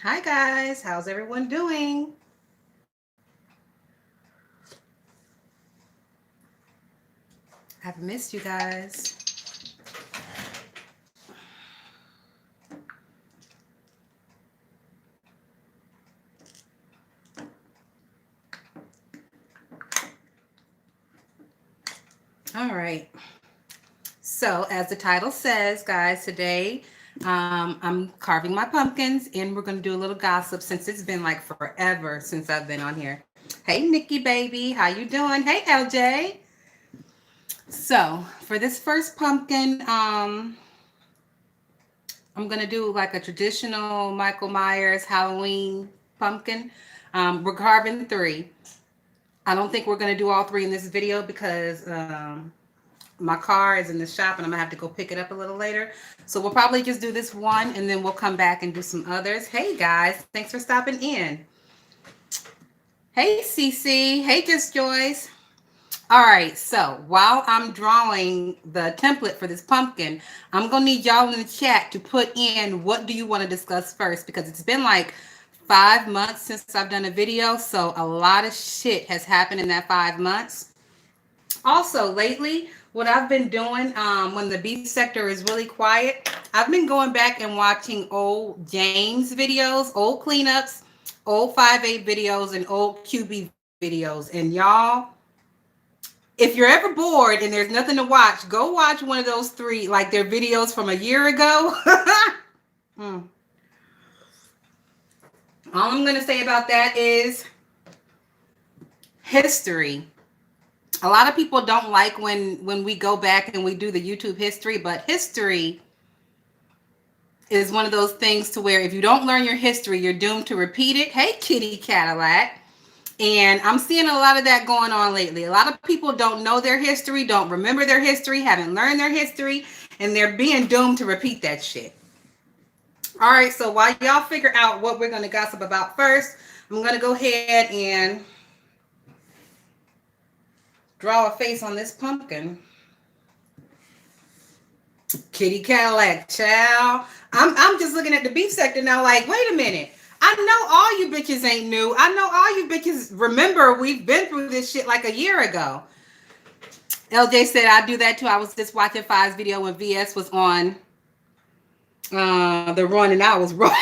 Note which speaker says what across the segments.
Speaker 1: Hi guys, how's everyone doing? I've missed you guys. All right. So, as the title says, guys, today I'm carving my pumpkins and we're going to do a little gossip since it's been like forever since I've been on here. Hey, Nikki baby, how you doing? Hey, LJ. So, for this first pumpkin, I'm gonna do like a traditional Michael Myers Halloween pumpkin. We're carving three. I don't think we're gonna do all three in this video because my car is in the shop and I'm gonna have to go pick it up a little later. So we'll probably just do this one and then we'll come back and do some others. Hey guys, thanks for stopping in. Hey Cece, hey Just Joyce. All right, so while I'm drawing the template for this pumpkin, I'm gonna need y'all in the chat to put in what do you want to discuss first because it's been like 5 months since I've done a video, so a lot of shit has happened in that 5 months. Also, lately, what I've been doing when the beef sector is really quiet, I've been going back and watching old James videos, old cleanups, old 5/8 videos, and old QB videos, and y'all if you're ever bored and there's nothing to watch, go watch one of those three, like their videos from a year ago. mm. All I'm going to say about that is history. A lot of people don't like when we go back and we do the YouTube history, but history is one of those things to where if you don't learn your history, you're doomed to repeat it. Hey, Kitty Cadillac. And I'm seeing a lot of that going on lately. A lot of people don't know their history, don't remember their history, haven't learned their history, and they're being doomed to repeat that shit. All right, so while y'all figure out what we're going to gossip about first, I'm going to go ahead and draw a face on this pumpkin. Kitty Cadillac, child. I'm just looking at the beef sector now like, wait a minute. I know all you bitches ain't new. I know all you bitches remember we've been through this shit like a year ago. LJ said I do that too. I was just watching Five's video when VS was on the run and I was rolling.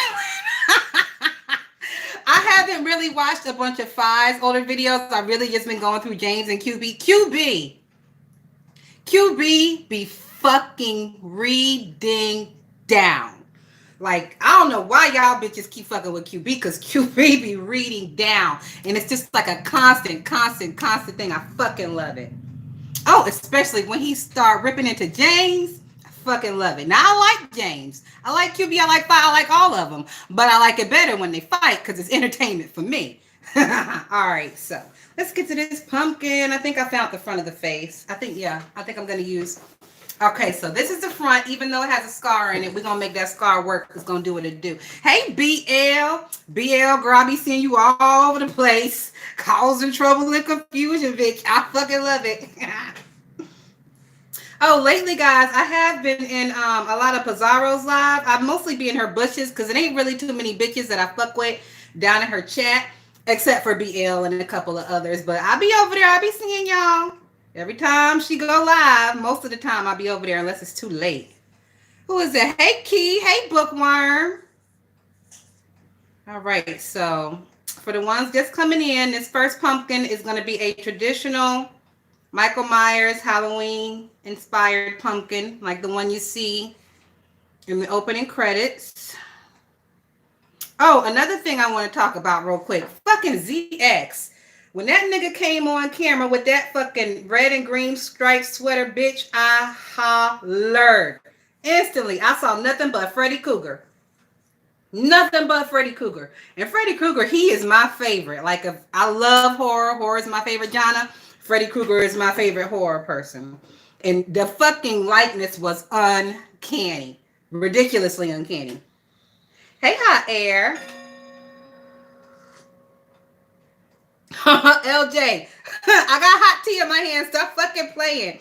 Speaker 1: I haven't really watched a bunch of Five's older videos. I've really just been going through James and QB. QB be fucking reading down. Like, I don't know why y'all bitches keep fucking with QB because QB be reading down. And it's just like a constant thing. I fucking love it. Oh, especially when he start ripping into James. I fucking love it. Now, I like James. I like QB. I like Five. I like all of them. But I like it better when they fight because it's entertainment for me. All right, so let's get to this pumpkin. I think I found the front of the face. I think I'm going to use. Okay, so this is the front. Even though it has a scar in it, we're going to make that scar work. It's going to do what it do. Hey, BL, girl, I be seeing you all over the place. Causing trouble and confusion, bitch. I fucking love it. Oh, lately, guys, I have been in a lot of Pizarro's live. I mostly be in her bushes because it ain't really too many bitches that I fuck with down in her chat, except for BL and a couple of others. But I be over there. I be seeing y'all. Every time she go live, most of the time I'll be over there unless it's too late. Who is that? Hey, Key. Hey, Bookworm. All right. So for the ones just coming in, this first pumpkin is going to be a traditional Michael Myers Halloween inspired pumpkin, like the one you see in the opening credits. Oh, another thing I want to talk about real quick. Fucking ZX. When that nigga came on camera with that fucking red and green striped sweater, bitch, I hollered. Instantly, I saw nothing but Freddy Krueger. Nothing but Freddy Krueger. And Freddy Krueger, he is my favorite. Like, if I love horror, horror is my favorite genre. Freddy Krueger is my favorite horror person. And the fucking likeness was uncanny. Ridiculously uncanny. Hey, Hot Air. LJ, I got hot tea in my hand. Stop fucking playing.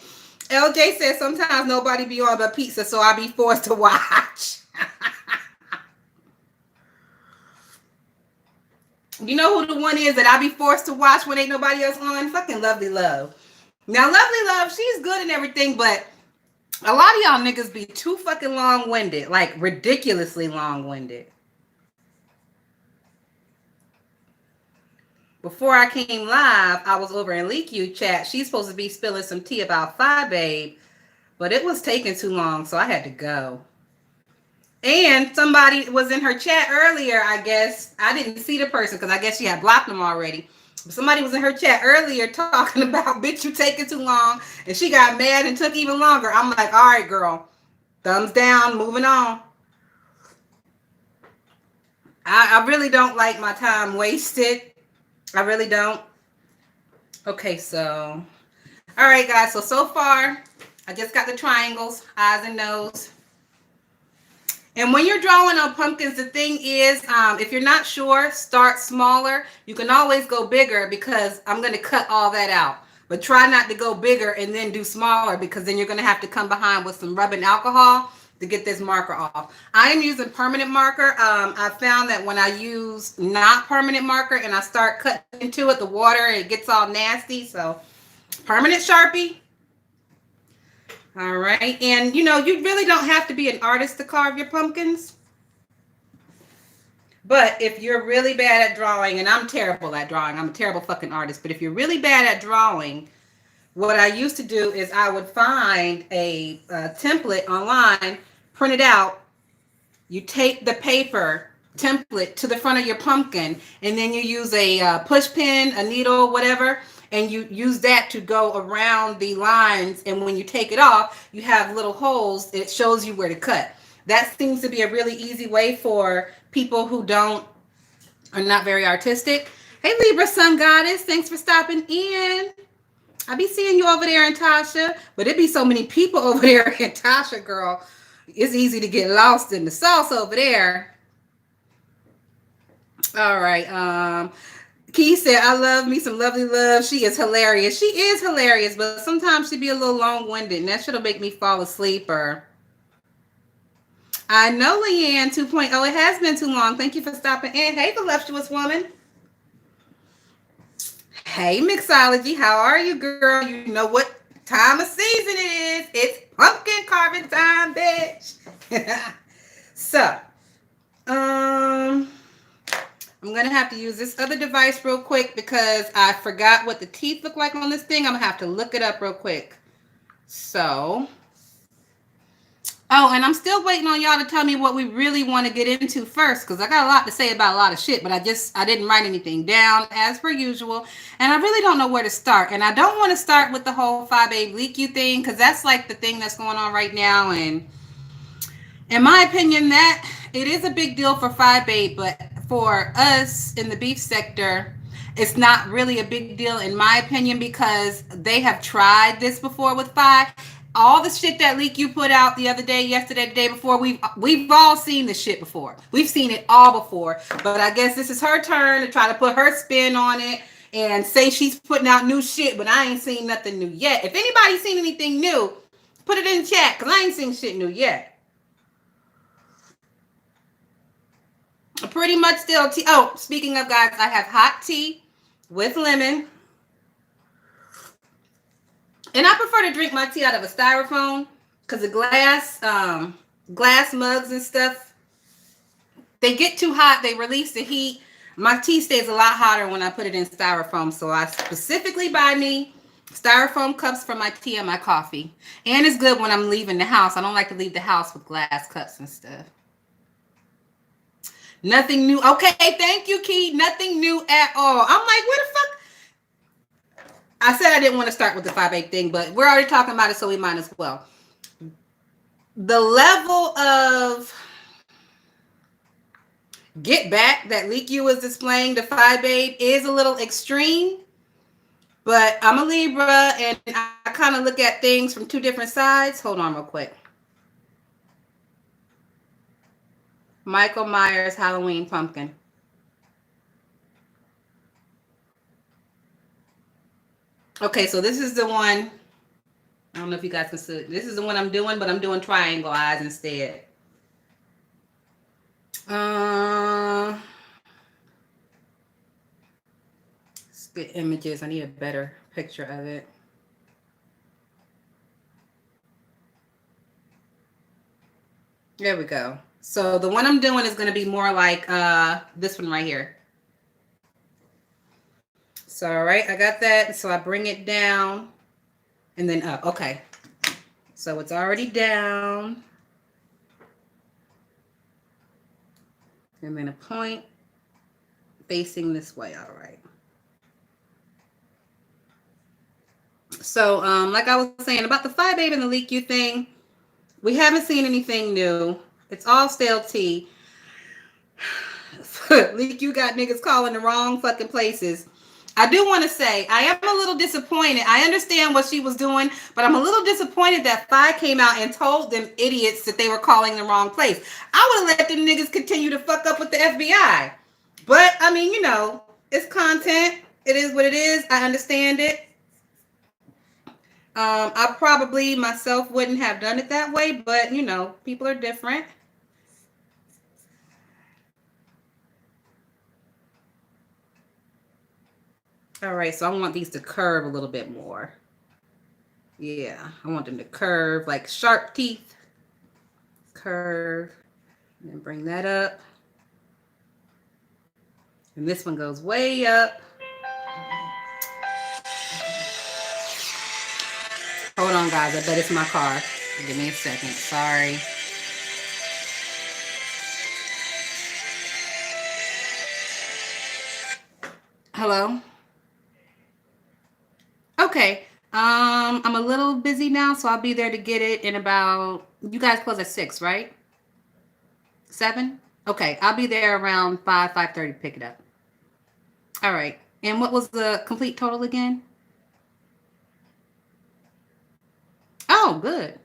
Speaker 1: LJ says sometimes nobody be on but pizza, so I be forced to watch. You know who the one is that I be forced to watch when ain't nobody else on? Fucking Lovely Love. Now, Lovely Love, she's good and everything, but a lot of y'all niggas be too fucking long-winded, like ridiculously long-winded. Before I came live, I was over in LeakU chat. She's supposed to be spilling some tea about Fi Babe, but it was taking too long, so I had to go. And somebody was in her chat earlier, I guess. I didn't see the person because I guess she had blocked them already. But somebody was in her chat earlier talking about, bitch, you taking too long. And she got mad and took even longer. I'm like, all right, girl. Thumbs down, moving on. I really don't like my time wasted. I really don't. Okay, so. All right, guys. So far, I just got the triangles, eyes and nose. And when you're drawing on pumpkins, the thing is, if you're not sure, start smaller. You can always go bigger because I'm going to cut all that out. But try not to go bigger and then do smaller because then you're going to have to come behind with some rubbing alcohol to get this marker off. I am using permanent marker. I found that when I use not permanent marker and I start cutting into it, the water, it gets all nasty. So permanent Sharpie. All right. And, you know, you really don't have to be an artist to carve your pumpkins. But if you're really bad at drawing, and I'm terrible at drawing, I'm a terrible fucking artist. But if you're really bad at drawing, what I used to do is I would find a template online, print it out. You take the paper template to the front of your pumpkin, and then you use a push pin, a needle, whatever, and you use that to go around the lines. And when you take it off, you have little holes. It shows you where to cut. That seems to be a really easy way for people who are not very artistic. Hey, Libra Sun Goddess, thanks for stopping in. I be seeing you over there in Tasha, but it be so many people over there in Tasha, girl. It's easy to get lost in the sauce over there. All right. Key said, I love me some Lovely Love. She is hilarious. She is hilarious, but sometimes she be a little long-winded, and that shit'll make me fall asleep. Or I know Leanne 2.0. It has been too long. Thank you for stopping in. Hey, voluptuous woman. Hey, Mixology. How are you, girl? You know what time of season it is. It's pumpkin carving time, bitch. So, I'm going to have to use this other device real quick because I forgot what the teeth look like on this thing. I'm going to have to look it up real quick. So, oh, and I'm still waiting on y'all to tell me what we really want to get into first because I got a lot to say about a lot of shit, but I didn't write anything down as per usual. And I really don't know where to start. And I don't want to start with the whole Fi Babe LeakU thing because that's like the thing that's going on right now. And in my opinion, that it is a big deal for Fi Babe, but for us in the beef sector, it's not really a big deal in my opinion because they have tried this before with Fi. All the shit that LeakU put out the other day, yesterday, the day before, we've all seen this shit before. We've seen it all before. But I guess this is her turn to try to put her spin on it and say she's putting out new shit, but I ain't seen nothing new yet. If anybody's seen anything new, put it in the chat because I ain't seen shit new yet. Pretty much still tea. Oh, speaking of, guys, I have hot tea with lemon. And I prefer to drink my tea out of a styrofoam because the glass mugs and stuff, they get too hot. They release the heat. My tea stays a lot hotter when I put it in styrofoam. So I specifically buy me styrofoam cups for my tea and my coffee. And it's good when I'm leaving the house. I don't like to leave the house with glass cups and stuff. Nothing new. Okay, thank you, Key. Nothing new at all. I'm like, where the fuck? I said I didn't want to start with the 5/8 thing, but we're already talking about it, so we might as well. The level of get back that LeakU is displaying to Fi Babe is a little extreme, but I'm a Libra, and I kind of look at things from two different sides. Hold on real quick. Michael Myers Halloween pumpkin. Okay, so this is the one. I don't know if you guys can see. This is the one I'm doing, but I'm doing triangle eyes instead. Get images. I need a better picture of it. There we go. So the one I'm doing is going to be more like this one right here. So, all right, I got that. So I bring it down and then up. Okay. So it's already down. And then a point facing this way. All right. So, like I was saying about the Phi Babe and the Leak You thing, we haven't seen anything new. It's all stale tea. Leak You got niggas calling the wrong fucking places. I do want to say I am a little disappointed. I understand what she was doing, but I'm a little disappointed that Phi came out and told them idiots that they were calling the wrong place. I would have let them niggas continue to fuck up with the FBI. But I mean, you know, it's content. It is what it is. I understand it. I probably myself wouldn't have done it that way, but you know, people are different. All right, so I want these to curve a little bit more. Yeah, I want them to curve like sharp teeth. Curve, and then bring that up. And this one goes way up. Hold on, guys. I bet it's my car. Give me a second. Sorry. Hello? Okay. I'm a little busy now, so I'll be there to get it in about, you guys close at 6, right? 7? Okay, I'll be there around 5:30 to pick it up. All right. And what was the complete total again? Oh, good.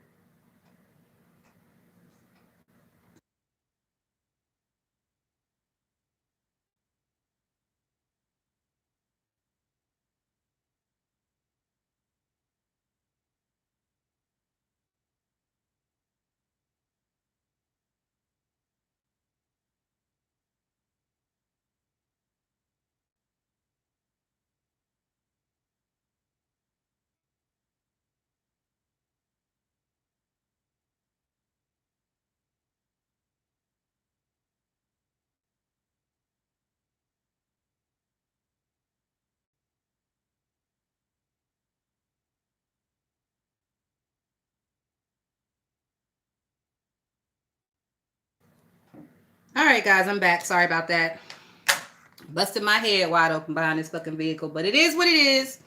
Speaker 1: All right, guys, I'm back. Sorry about that. Busted my head wide open behind this fucking vehicle, but it is what it is.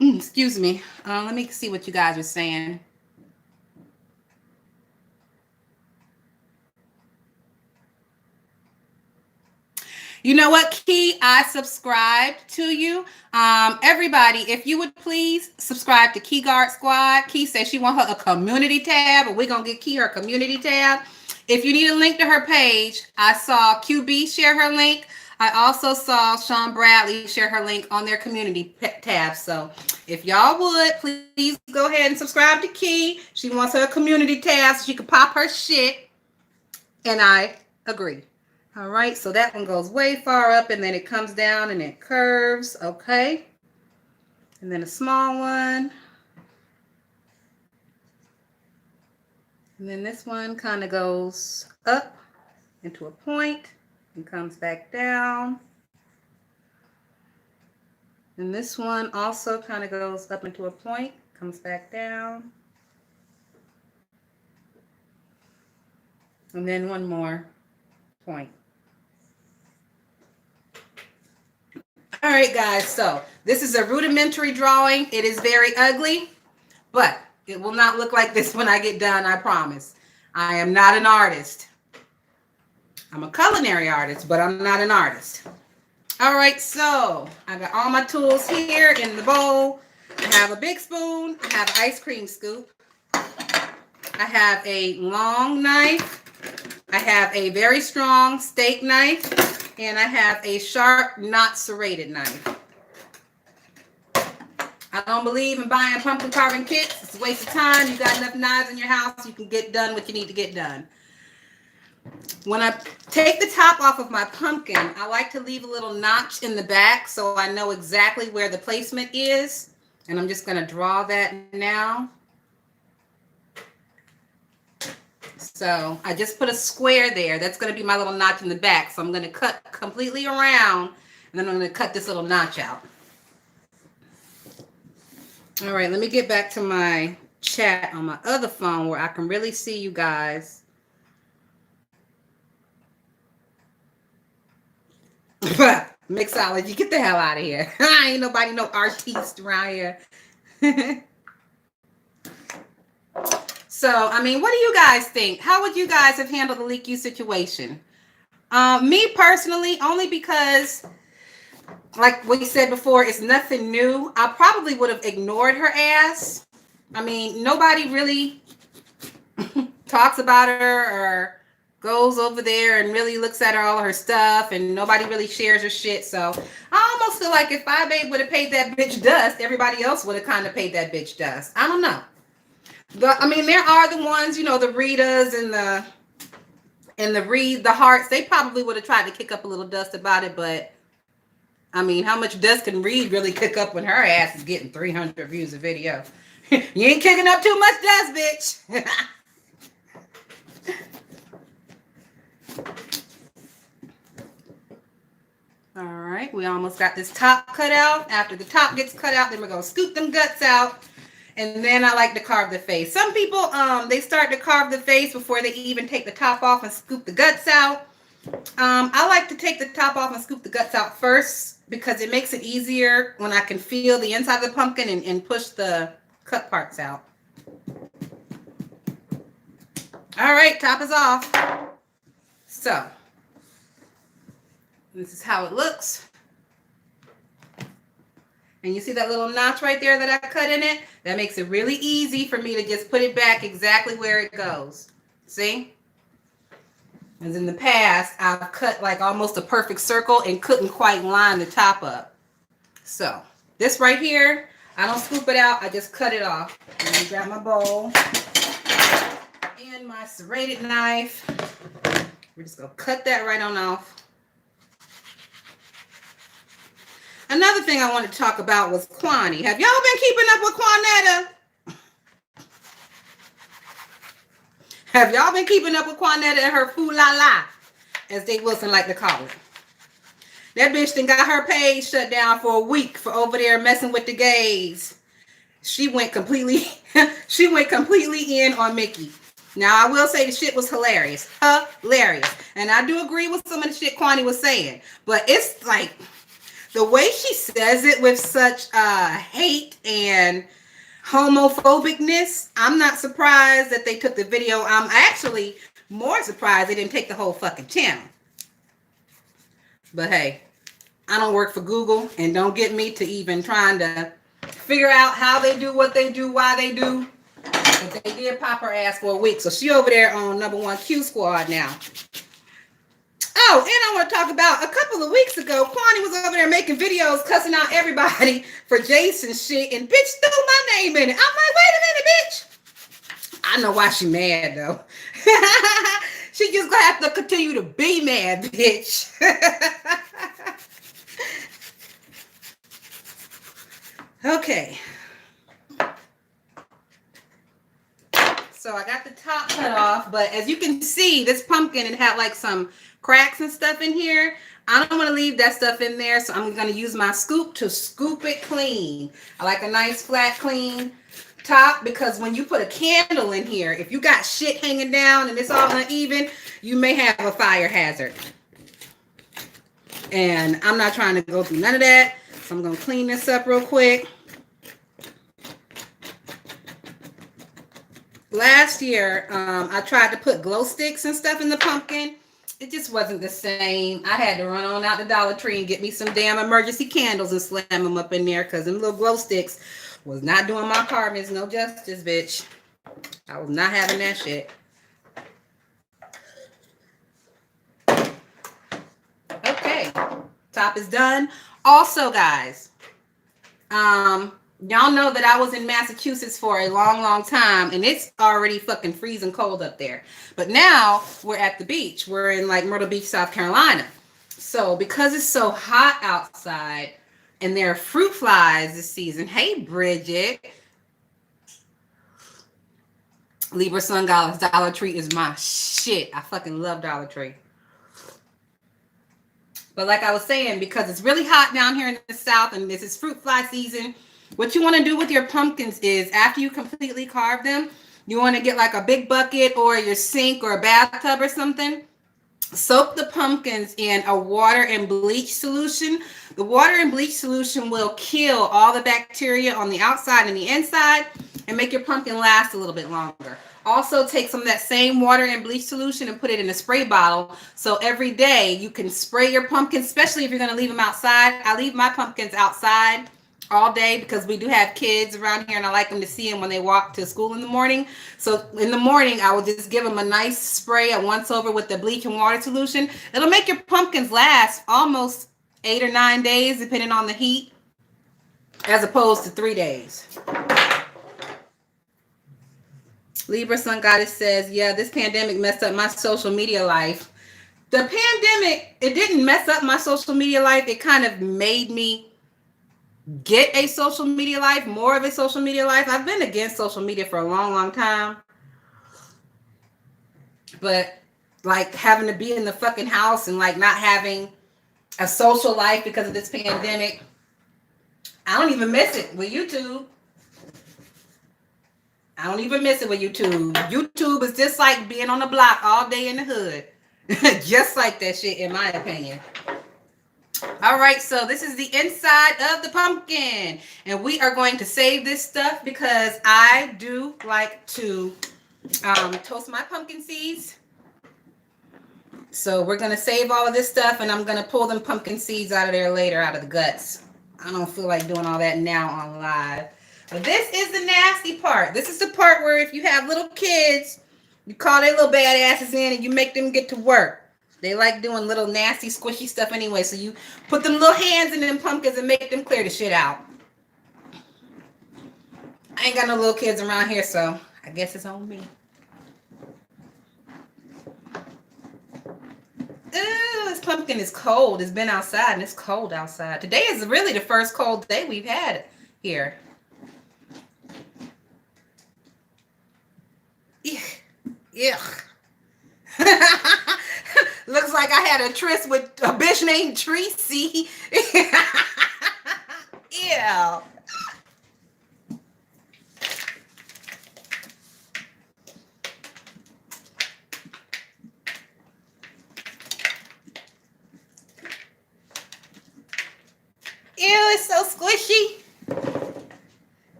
Speaker 1: Excuse me. Let me see what you guys are saying. You know what, Key? I subscribed to you. Everybody, if you would please subscribe to Key Guard Squad. Key says she want her a community tab, and we're going to get Key her community tab. If you need a link to her page, I saw QB share her link. I also saw Sean Bradley share her link on their community tab. So if y'all would, please go ahead and subscribe to Key. She wants her community tab so she can pop her shit. And I agree. All right, so that one goes way far up and then it comes down and it curves. Okay. And then a small one. And then this one kind of goes up into a point and comes back down. And this one also kind of goes up into a point, comes back down. And then one more point. All right, guys, so this is a rudimentary drawing. It is very ugly, but it will not look like this when I get done, I promise. I am not an artist. I'm a culinary artist, but I'm not an artist. All right, so I got all my tools here in the bowl. I have a big spoon. I have an ice cream scoop. I have a long knife. I have a very strong steak knife. And I have a sharp, not serrated knife. I don't believe in buying pumpkin carving kits. It's a waste of time. You got enough knives in your house. You can get done what you need to get done. When I take the top off of my pumpkin, I like to leave a little notch in the back so I know exactly where the placement is. And I'm just going to draw that now. So I just put a square there. That's going to be my little notch in the back. So I'm going to cut completely around, and then I'm going to cut this little notch out. All right, let me get back to my chat on my other phone where I can really see you guys. Mixology, get the hell out of here. Ain't nobody no artiste around here. So, I mean, what do you guys think? How would you guys have handled the Leak You situation? Me personally, only because, like we said before, it's nothing new. I probably would have ignored her ass. I mean, nobody really talks about her or goes over there and really looks at all her stuff, and nobody really shares her shit. So I almost feel like if Babe would have paid that bitch dust, everybody else would have kind of paid that bitch dust. I don't know. But I mean, there are the ones, you know, the Ritas and the Hearts. They probably would have tried to kick up a little dust about it, but I mean, how much dust can Reed really kick up when her ass is getting 300 views a video? You ain't kicking up too much dust, bitch. All right, we almost got this top cut out. After the top gets cut out, then we're gonna scoop them guts out. And then I like to carve the face. Some people, they start to carve the face before they even take the top off and scoop the guts out. I like to take the top off and scoop the guts out first because it makes it easier when I can feel the inside of the pumpkin and push the cut parts out. All right, top is off. So, this is how it looks. And you see that little notch right there that I cut in it? That makes it really easy for me to just put it back exactly where it goes. See? As in the past, I've cut like almost a perfect circle and couldn't quite line the top up. So, this right here, I don't scoop it out. I just cut it off. Let me grab my bowl and my serrated knife. We're just going to cut that right on off. Another thing I wanted to talk about was Kwani. Have y'all been keeping up with Quanetta? Have y'all been keeping up with Quanetta and her foo la la, as Dave Wilson like to call it? That bitch done got her page shut down for a week for over there messing with the gays. She went completely in on Mickey. Now, I will say the shit was hilarious. Hilarious. And I do agree with some of the shit Kwani was saying. But it's like, the way she says it with such hate and homophobicness, I'm not surprised that they took the video. I'm actually more surprised they didn't take the whole fucking channel. But hey, I don't work for Google, and don't get me to even trying to figure out how they do what they do, why they do. But they did pop her ass for a week. So she over there on #1 Q Squad now. Oh, and I want to talk about a couple of weeks ago, Kwani was over there making videos cussing out everybody for Jason shit, and bitch threw my name in it. I'm like, wait a minute, bitch. I know why she mad, though. She just gonna have to continue to be mad, bitch. Okay. So I got the top cut off, but as you can see, this pumpkin, it had like some cracks and stuff in here. I don't want to leave that stuff in there, so I'm going to use my scoop to scoop it clean. I like a nice flat clean top, because when you put a candle in here, if you got shit hanging down and it's all uneven, you may have a fire hazard. And I'm not trying to go through none of that, so I'm going to clean this up real quick. Last year, I tried to put glow sticks and stuff in the pumpkin. It just wasn't the same. I had to run on out the Dollar Tree and get me some damn emergency candles and slam them up in there, because them little glow sticks was not doing my carvings no justice, bitch. I was not having that shit. Okay, top is done. Also, guys, Y'all know that I was in Massachusetts for a long, long time, and it's already fucking freezing cold up there. But now we're at the beach. We're in like Myrtle Beach, South Carolina. So because it's so hot outside, and there are fruit flies this season. Hey, Bridget. Libra Sun Dollar Tree is my shit. I fucking love Dollar Tree. But like I was saying, because it's really hot down here in the South and this is fruit fly season, what you want to do with your pumpkins is after you completely carve them, you want to get like a big bucket or your sink or a bathtub or something. Soak the pumpkins in a water and bleach solution. The water and bleach solution will kill all the bacteria on the outside and the inside and make your pumpkin last a little bit longer. Also, take some of that same water and bleach solution and put it in a spray bottle. So every day you can spray your pumpkins, especially if you're going to leave them outside. I leave my pumpkins outside all day because we do have kids around here and I like them to see them when they walk to school in the morning. So in the morning, I will just give them a nice spray at once over with the bleach and water solution. It'll make your pumpkins last almost 8 or 9 days, depending on the heat, as opposed to 3 days. Libra Sun Goddess says, yeah, this pandemic messed up my social media life. The pandemic, it didn't mess up my social media life. It kind of made me get a social media life, more of a social media life. I've been against social media for a long, long time. But like having to be in the fucking house and like not having a social life because of this pandemic, I don't even miss it with YouTube. I don't even miss it with YouTube. YouTube is just like being on the block all day in the hood. Just like that shit, in my opinion. All right, so this is the inside of the pumpkin. And we are going to save this stuff because I do like to toast my pumpkin seeds. So we're going to save all of this stuff and I'm going to pull them pumpkin seeds out of there later, out of the guts. I don't feel like doing all that now on live. But this is the nasty part. This is the part where if you have little kids, you call their little badasses in and you make them get to work. They like doing little nasty, squishy stuff anyway. So you put them little hands in them pumpkins and make them clear the shit out. I ain't got no little kids around here, so I guess it's on me. Ooh, this pumpkin is cold. It's been outside and it's cold outside. Today is really the first cold day we've had here. Yuck. Looks like I had a tryst with a bitch named Tracy. Ew. Ew, it's so squishy.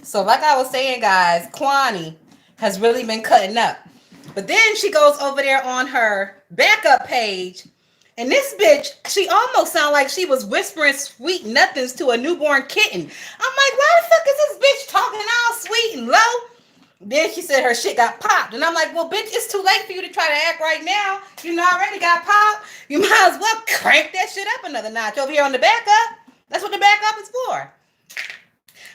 Speaker 1: So like I was saying, guys, Kwani has really been cutting up. But then she goes over there on her backup page, and this bitch, she almost sounded like she was whispering sweet nothings to a newborn kitten. I'm like, why the fuck is this bitch talking all sweet and low? Then she said her shit got popped. And I'm like, well, bitch, it's too late for you to try to act right now. You already got popped. You might as well crank that shit up another notch over here on the backup. That's what the backup is for.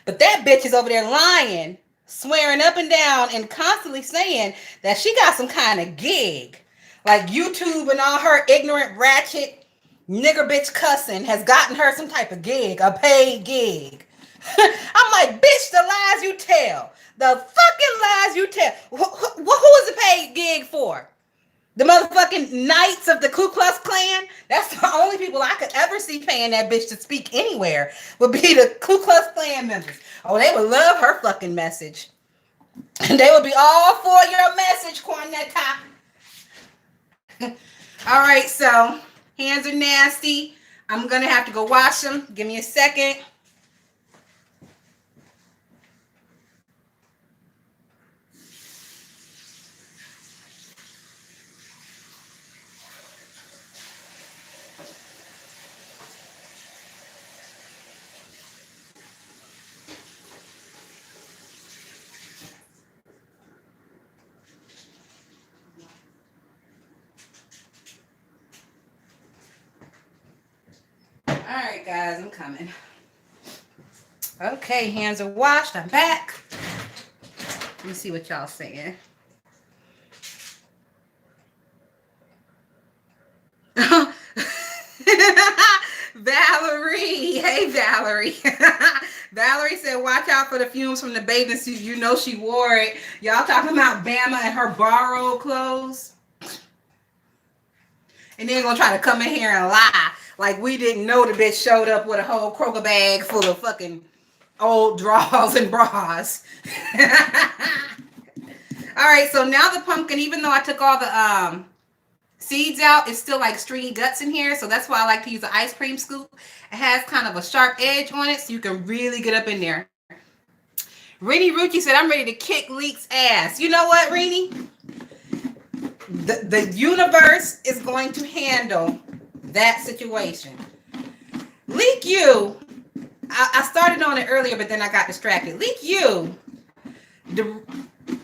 Speaker 1: But that bitch is over there lying, swearing up and down, and constantly saying that she got some kind of gig. Like YouTube and all her ignorant, ratchet, nigger bitch cussing has gotten her some type of gig, a paid gig. I'm like, bitch, the lies you tell. The fucking lies you tell. Who is the paid gig for? The motherfucking Knights of the Ku Klux Klan? That's the only people I could ever see paying that bitch to speak anywhere would be the Ku Klux Klan members. Oh, they would love her fucking message. And they would be all for your message, Cornetta. All right, so hands are nasty. I'm going to have to go wash them. Give me a second. right, guys, I'm coming. Okay, hands are washed. I'm back. Let me see what y'all saying. Valerie. Hey, Valerie. Valerie said, watch out for the fumes from the bathing suit. You know she wore it. Y'all talking about Bama and her borrowed clothes? And then gonna try to come in here and lie. Like we didn't know the bitch showed up with a whole Kroger bag full of fucking old drawers and bras. All right, so now the pumpkin, even though I took all the seeds out, it's still like stringy guts in here. So that's why I like to use an ice cream scoop. It has kind of a sharp edge on it, so you can really get up in there. Rini Rucci said, I'm ready to kick Leek's ass. You know what, Rini? The universe is going to handle that situation. Leak you. I started on it earlier, but then I got distracted. Leak you.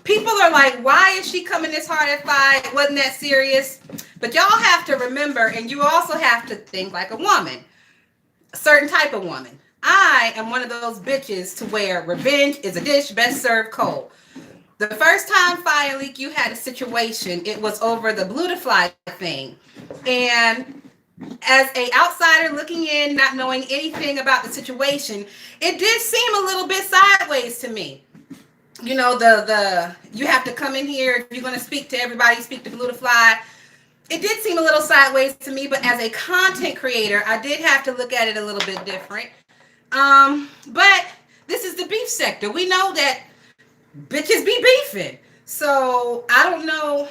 Speaker 1: People are like, why is she coming this hard at 5? Wasn't that serious? But y'all have to remember, and you also have to think like a woman, a certain type of woman. I am one of those bitches to where revenge is a dish best served cold. The first time Fire Leak you had a situation, it was over the Blutify thing. And as an outsider looking in, not knowing anything about the situation, it did seem a little bit sideways to me. You know, the you have to come in here if you're going to speak to everybody, speak to Blutify. It did seem a little sideways to me, but as a content creator, I did have to look at it a little bit different. But this is the beef sector. We know that bitches be beefing. So I don't know.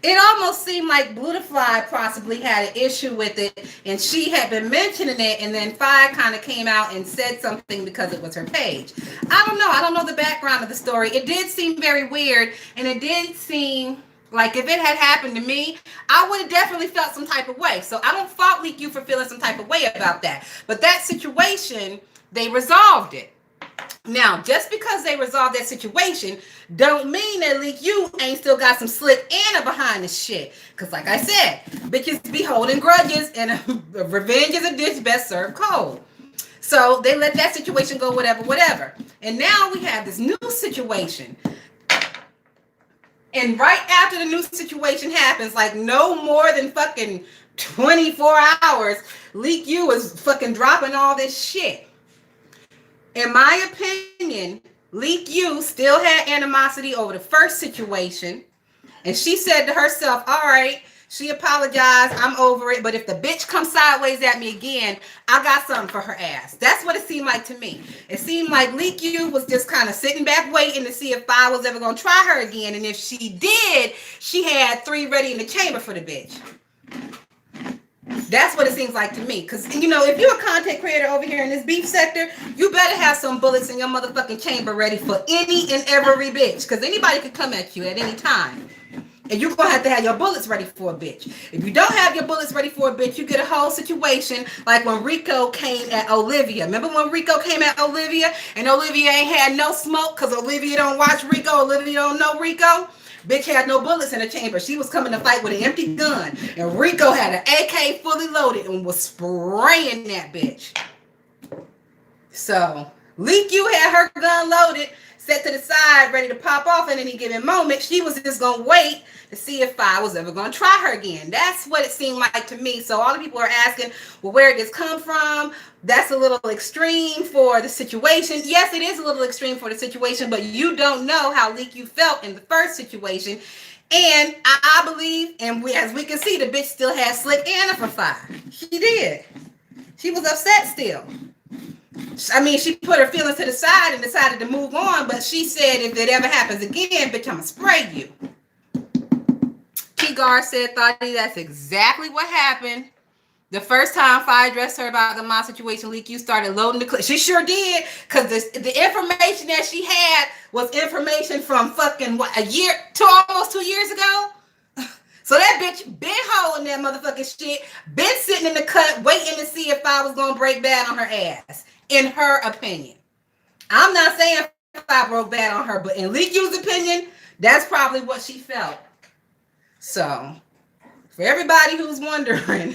Speaker 1: It almost seemed like Blutify possibly had an issue with it, and she had been mentioning it, and then Fi kind of came out and said something because it was her page. I don't know. I don't know the background of the story. It did seem very weird, and it did seem like if it had happened to me, I would have definitely felt some type of way. So I don't fault Leak you for feeling some type of way about that. But that situation, they resolved it. Now, just because they resolved that situation, don't mean that Leak you ain't still got some slick Anna behind this shit. Because like I said, bitches be holding grudges, and revenge is a dish best served cold. So they let that situation go, whatever. And now we have this new situation. And right after the new situation happens, like no more than fucking 24 hours, Leak you is fucking dropping all this shit. In my opinion, Leak you still had animosity over the first situation. And she said to herself, all right, she apologized, I'm over it. But if the bitch comes sideways at me again, I got something for her ass. That's what it seemed like to me. It seemed like Leak you was just kind of sitting back waiting to see if I was ever going to try her again. And if she did, she had 3 ready in the chamber for the bitch. That's what it seems like to me. Because, you know, if you're a content creator over here in this beef sector, you better have some bullets in your motherfucking chamber ready for any and every bitch. Because anybody could come at you at any time. And you're going to have your bullets ready for a bitch. If you don't have your bullets ready for a bitch, you get a whole situation like when Rico came at Olivia. Remember when Rico came at Olivia? And Olivia ain't had no smoke because Olivia don't watch Rico. Olivia don't know Rico. Bitch had no bullets in the chamber. She was coming to fight with an empty gun. And Rico had an AK fully loaded and was spraying that bitch. So, Leak you had her gun loaded, set to the side, ready to pop off at any given moment. She was just going to wait to see if I was ever going to try her again. That's what it seemed like to me. So all the people are asking, well, where did this come from? That's a little extreme for the situation. Yes, it is a little extreme for the situation, but you don't know how Leak you felt in the first situation. And I believe, and as we can see, the bitch still has slick Anna for 5. She did. She was upset still. I mean, she put her feelings to the side and decided to move on, but she said, if it ever happens again, bitch, I'm gonna spray you. T-Gar said, Thotty, that's exactly what happened. The first time Fi addressed her about the my situation, Leak you started loading the clip. She sure did, because the information that she had was information from fucking, what, almost 2 years ago? So that bitch been holding that motherfucking shit, been sitting in the cut, waiting to see if I was gonna break bad on her ass, in her opinion. I'm not saying if I broke bad on her, but in Leak you's opinion, that's probably what she felt. So, for everybody who's wondering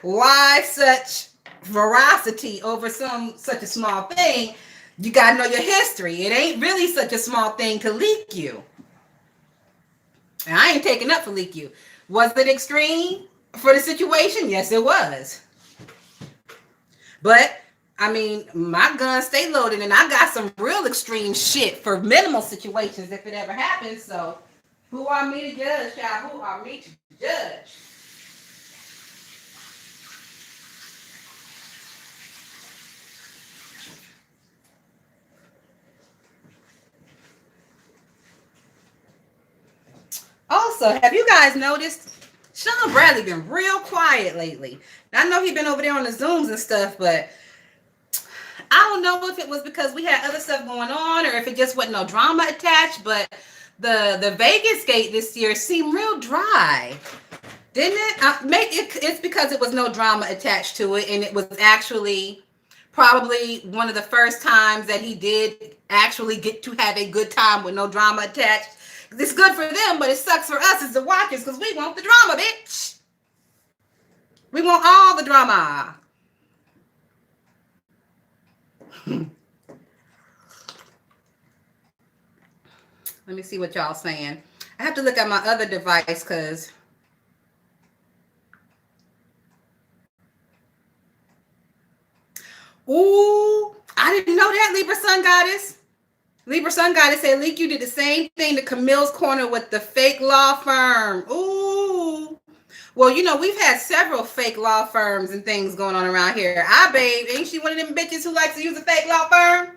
Speaker 1: why such ferocity over such a small thing, you gotta know your history. It ain't really such a small thing to leak you. And I ain't taking up for leak you. Was it extreme for the situation? Yes, it was. But I mean, my guns stay loaded, and I got some real extreme shit for minimal situations if it ever happens. So, who are me to judge, child? Who are me to judge? Also, have you guys noticed Sean Bradley been real quiet lately? Now, I know he been over there on the Zooms and stuff, but I don't know if it was because we had other stuff going on or if it just wasn't no drama attached, but the Vegas gate this year seemed real dry, didn't it? It's because it was no drama attached to it, and it was actually probably one of the first times that he did actually get to have a good time with no drama attached. It's good for them, but it sucks for us as the watchers because we want the drama, bitch. We want all the drama. Let me see what y'all saying. I have to look at my other device because ooh, I didn't know that, Libra Sun Goddess. Libra Sun Goddess said, Leak, you did the same thing to Camille's Corner with the fake law firm. Ooh. Well, you know, we've had several fake law firms and things going on around here. Babe, ain't she one of them bitches who likes to use a fake law firm?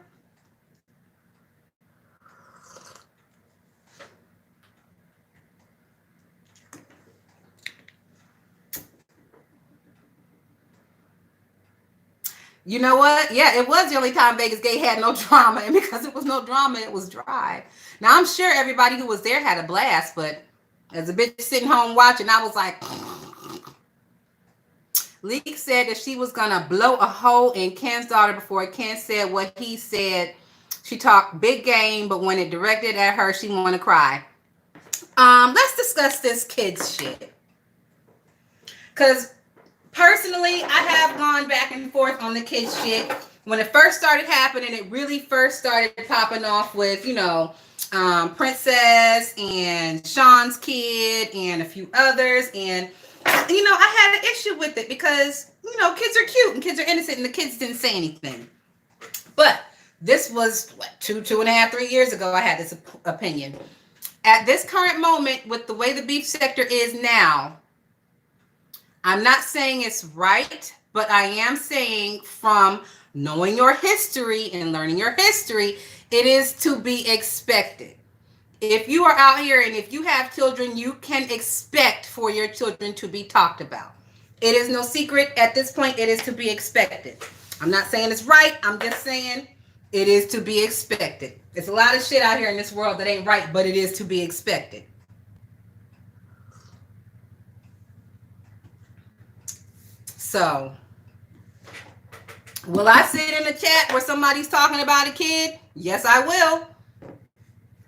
Speaker 1: You know what? Yeah, it was the only time Vegas Gate had no drama. And because it was no drama, it was dry. Now, I'm sure everybody who was there had a blast, but as a bitch sitting home watching, I was like... Leak said that she was going to blow a hole in Ken's daughter before Ken said what he said. She talked big game, but when it directed at her, she want to cry. Let's discuss this kid's shit. Because... personally, I have gone back and forth on the kids shit. When it first started happening, it really first started popping off with, you know, Princess and Sean's kid and a few others. And, you know, I had an issue with it because, you know, kids are cute and kids are innocent and the kids didn't say anything. But this was, what, 2.5, 3 years ago, I had this opinion. At this current moment, with the way the beef sector is now, I'm not saying it's right, but I am saying from knowing your history and learning your history, it is to be expected. If you are out here and if you have children, you can expect for your children to be talked about. It is no secret at this point. It is to be expected. I'm not saying it's right. I'm just saying it is to be expected. There's a lot of shit out here in this world that ain't right, but it is to be expected. So, will I sit in a chat where somebody's talking about a kid? Yes, I will.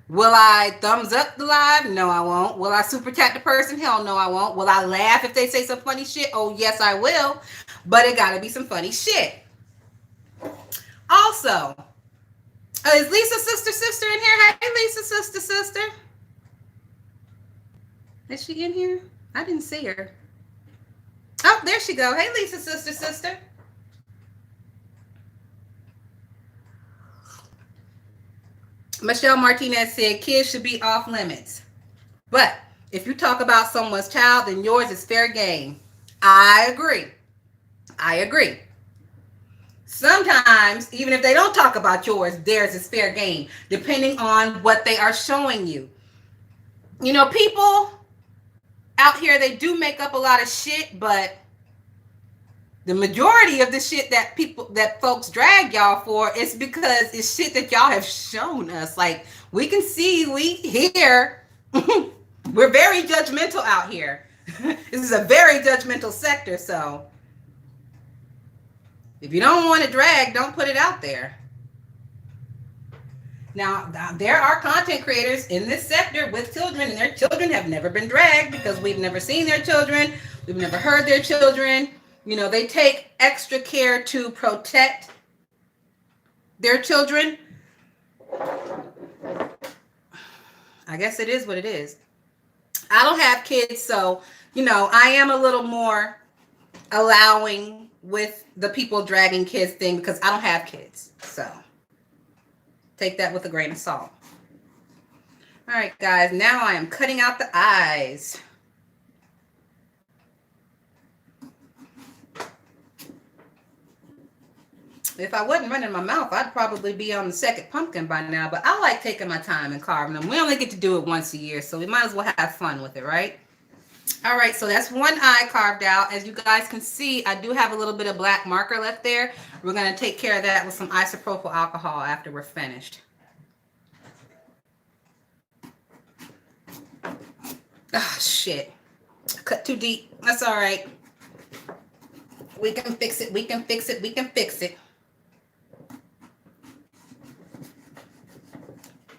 Speaker 1: Will I thumbs up the live? No, I won't. Will I super chat the person? Hell no, I won't. Will I laugh if they say some funny shit? Oh, yes, I will. But it got to be some funny shit. Also, is Lisa's sister in here? Hey, Lisa's sister. Is she in here? I didn't see her. Oh, there she go. Hey, Lisa, sister. Michelle Martinez said kids should be off limits. But if you talk about someone's child, then yours is fair game. I agree. Sometimes, even if they don't talk about yours, theirs is fair game, depending on what they are showing you. You know, people... out here, they do make up a lot of shit, but the majority of the shit that folks drag y'all for is because it's shit that y'all have shown us. Like, we can see, we hear. We're very judgmental out here. This is a very judgmental sector, so if you don't want to drag, don't put it out there. Now, there are content creators in this sector with children, and their children have never been dragged because we've never seen their children. We've never heard their children. You know, they take extra care to protect their children. I guess it is what it is. I don't have kids, so, you know, I am a little more allowing with the people dragging kids thing because I don't have kids. So take that with a grain of salt. All right, guys, now I am cutting out the eyes. If I wasn't running my mouth, I'd probably be on the second pumpkin by now, but I like taking my time and carving them. We only get to do it once a year, so we might as well have fun with it, right? All right, so that's one eye carved out. As you guys can see, I do have a little bit of black marker left there. We're going to take care of that with some isopropyl alcohol after we're finished. Oh, shit. Cut too deep. That's all right. We can fix it. We can fix it. We can fix it.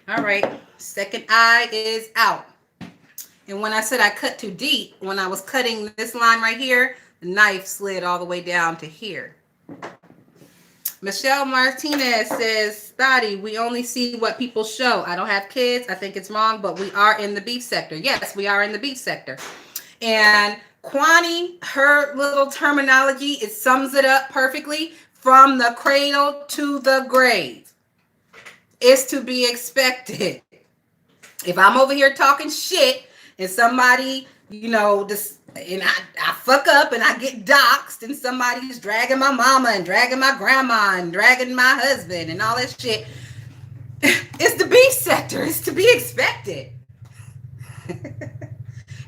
Speaker 1: All right. Second eye is out. And when I said I cut too deep, when I was cutting this line right here, the knife slid all the way down to here. Michelle Martinez says, Spotty, we only see what people show. I don't have kids. I think it's wrong, but we are in the beef sector. Yes, we are in the beef sector. And Kwani, her little terminology, it sums it up perfectly. From the cradle to the grave. It's to be expected. If I'm over here talking shit and somebody, you know, this, and I fuck up and I get doxxed and somebody's dragging my mama and dragging my grandma and dragging my husband and all that shit, it's the beef sector. It's to be expected.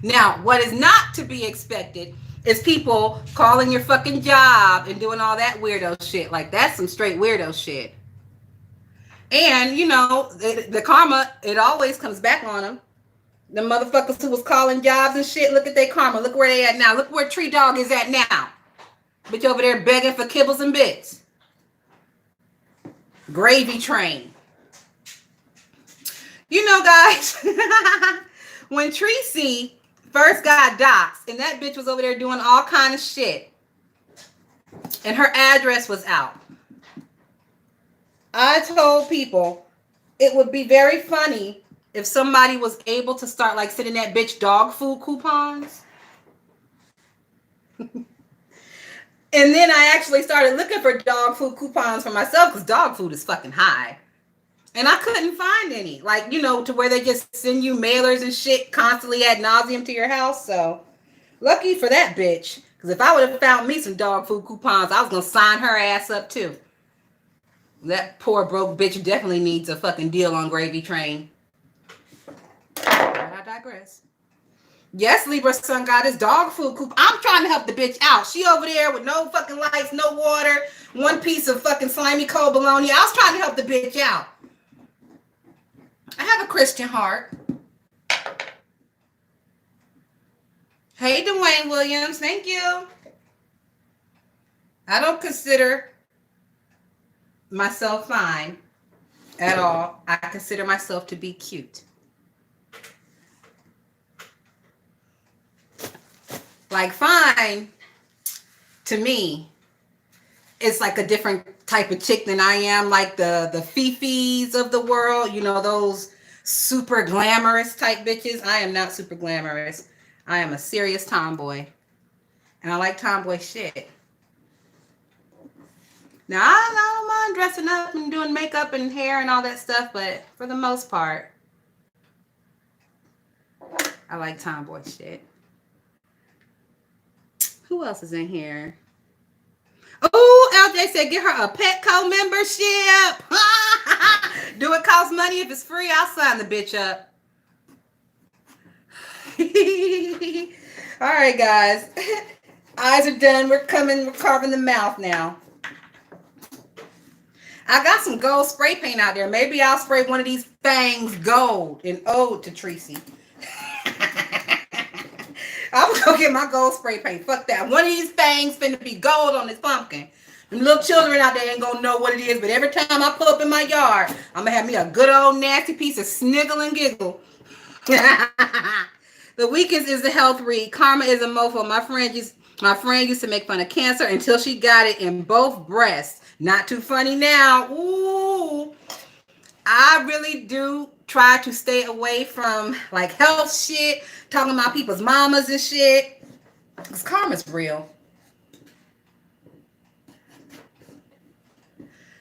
Speaker 1: Now, what is not to be expected is people calling your fucking job and doing all that weirdo shit. Like, that's some straight weirdo shit. And, you know, the karma, it always comes back on them. The motherfuckers who was calling jobs and shit, look at their karma. Look where they at now. Look where Tree Dog is at now. Bitch over there begging for kibbles and bits. Gravy train. You know, guys, when Tracy first got doxxed and that bitch was over there doing all kind of shit and her address was out, I told people it would be very funny if somebody was able to start like sending that bitch dog food coupons. And then I actually started looking for dog food coupons for myself because dog food is fucking high. And I couldn't find any. Like, you know, to where they just send you mailers and shit constantly ad nauseum to your house. So lucky for that bitch. Because if I would have found me some dog food coupons, I was going to sign her ass up too. That poor broke bitch definitely needs a fucking deal on Gravy Train. I digress. Yes, Libra Sun Goddess, dog food coupon. I'm trying to help the bitch out. She over there with no fucking lights, no water, one piece of fucking slimy cold bologna. I was trying to help the bitch out. I have a Christian heart. Hey, Dwayne Williams, thank you. I don't consider myself fine at all. I consider myself to be cute. Like, fine to me, it's like a different type of chick than I am. Like the Fifis of the world, you know, those super glamorous type bitches. I am not super glamorous. I am a serious tomboy. And I like tomboy shit. Now, I don't mind dressing up and doing makeup and hair and all that stuff, but for the most part, I like tomboy shit. Who else is in here? Oh, LJ said get her a Petco membership. Do it cost money? If it's free, I'll sign the bitch up. All right, guys. Eyes are done. We're carving the mouth now. I got some gold spray paint out there. Maybe I'll spray one of these fangs gold in ode to Tracy. I'm gonna go get my gold spray paint. Fuck that. One of these fangs finna be gold on this pumpkin. Them little children out there ain't gonna know what it is, but every time I pull up in my yard, I'm gonna have me a good old nasty piece of sniggle and giggle. The weakest is the health read. Karma is a mofo. My friend used to make fun of cancer until she got it in both breasts. Not too funny now. Ooh. I really do try to stay away from like health shit, talking about people's mamas and shit. Because karma's real.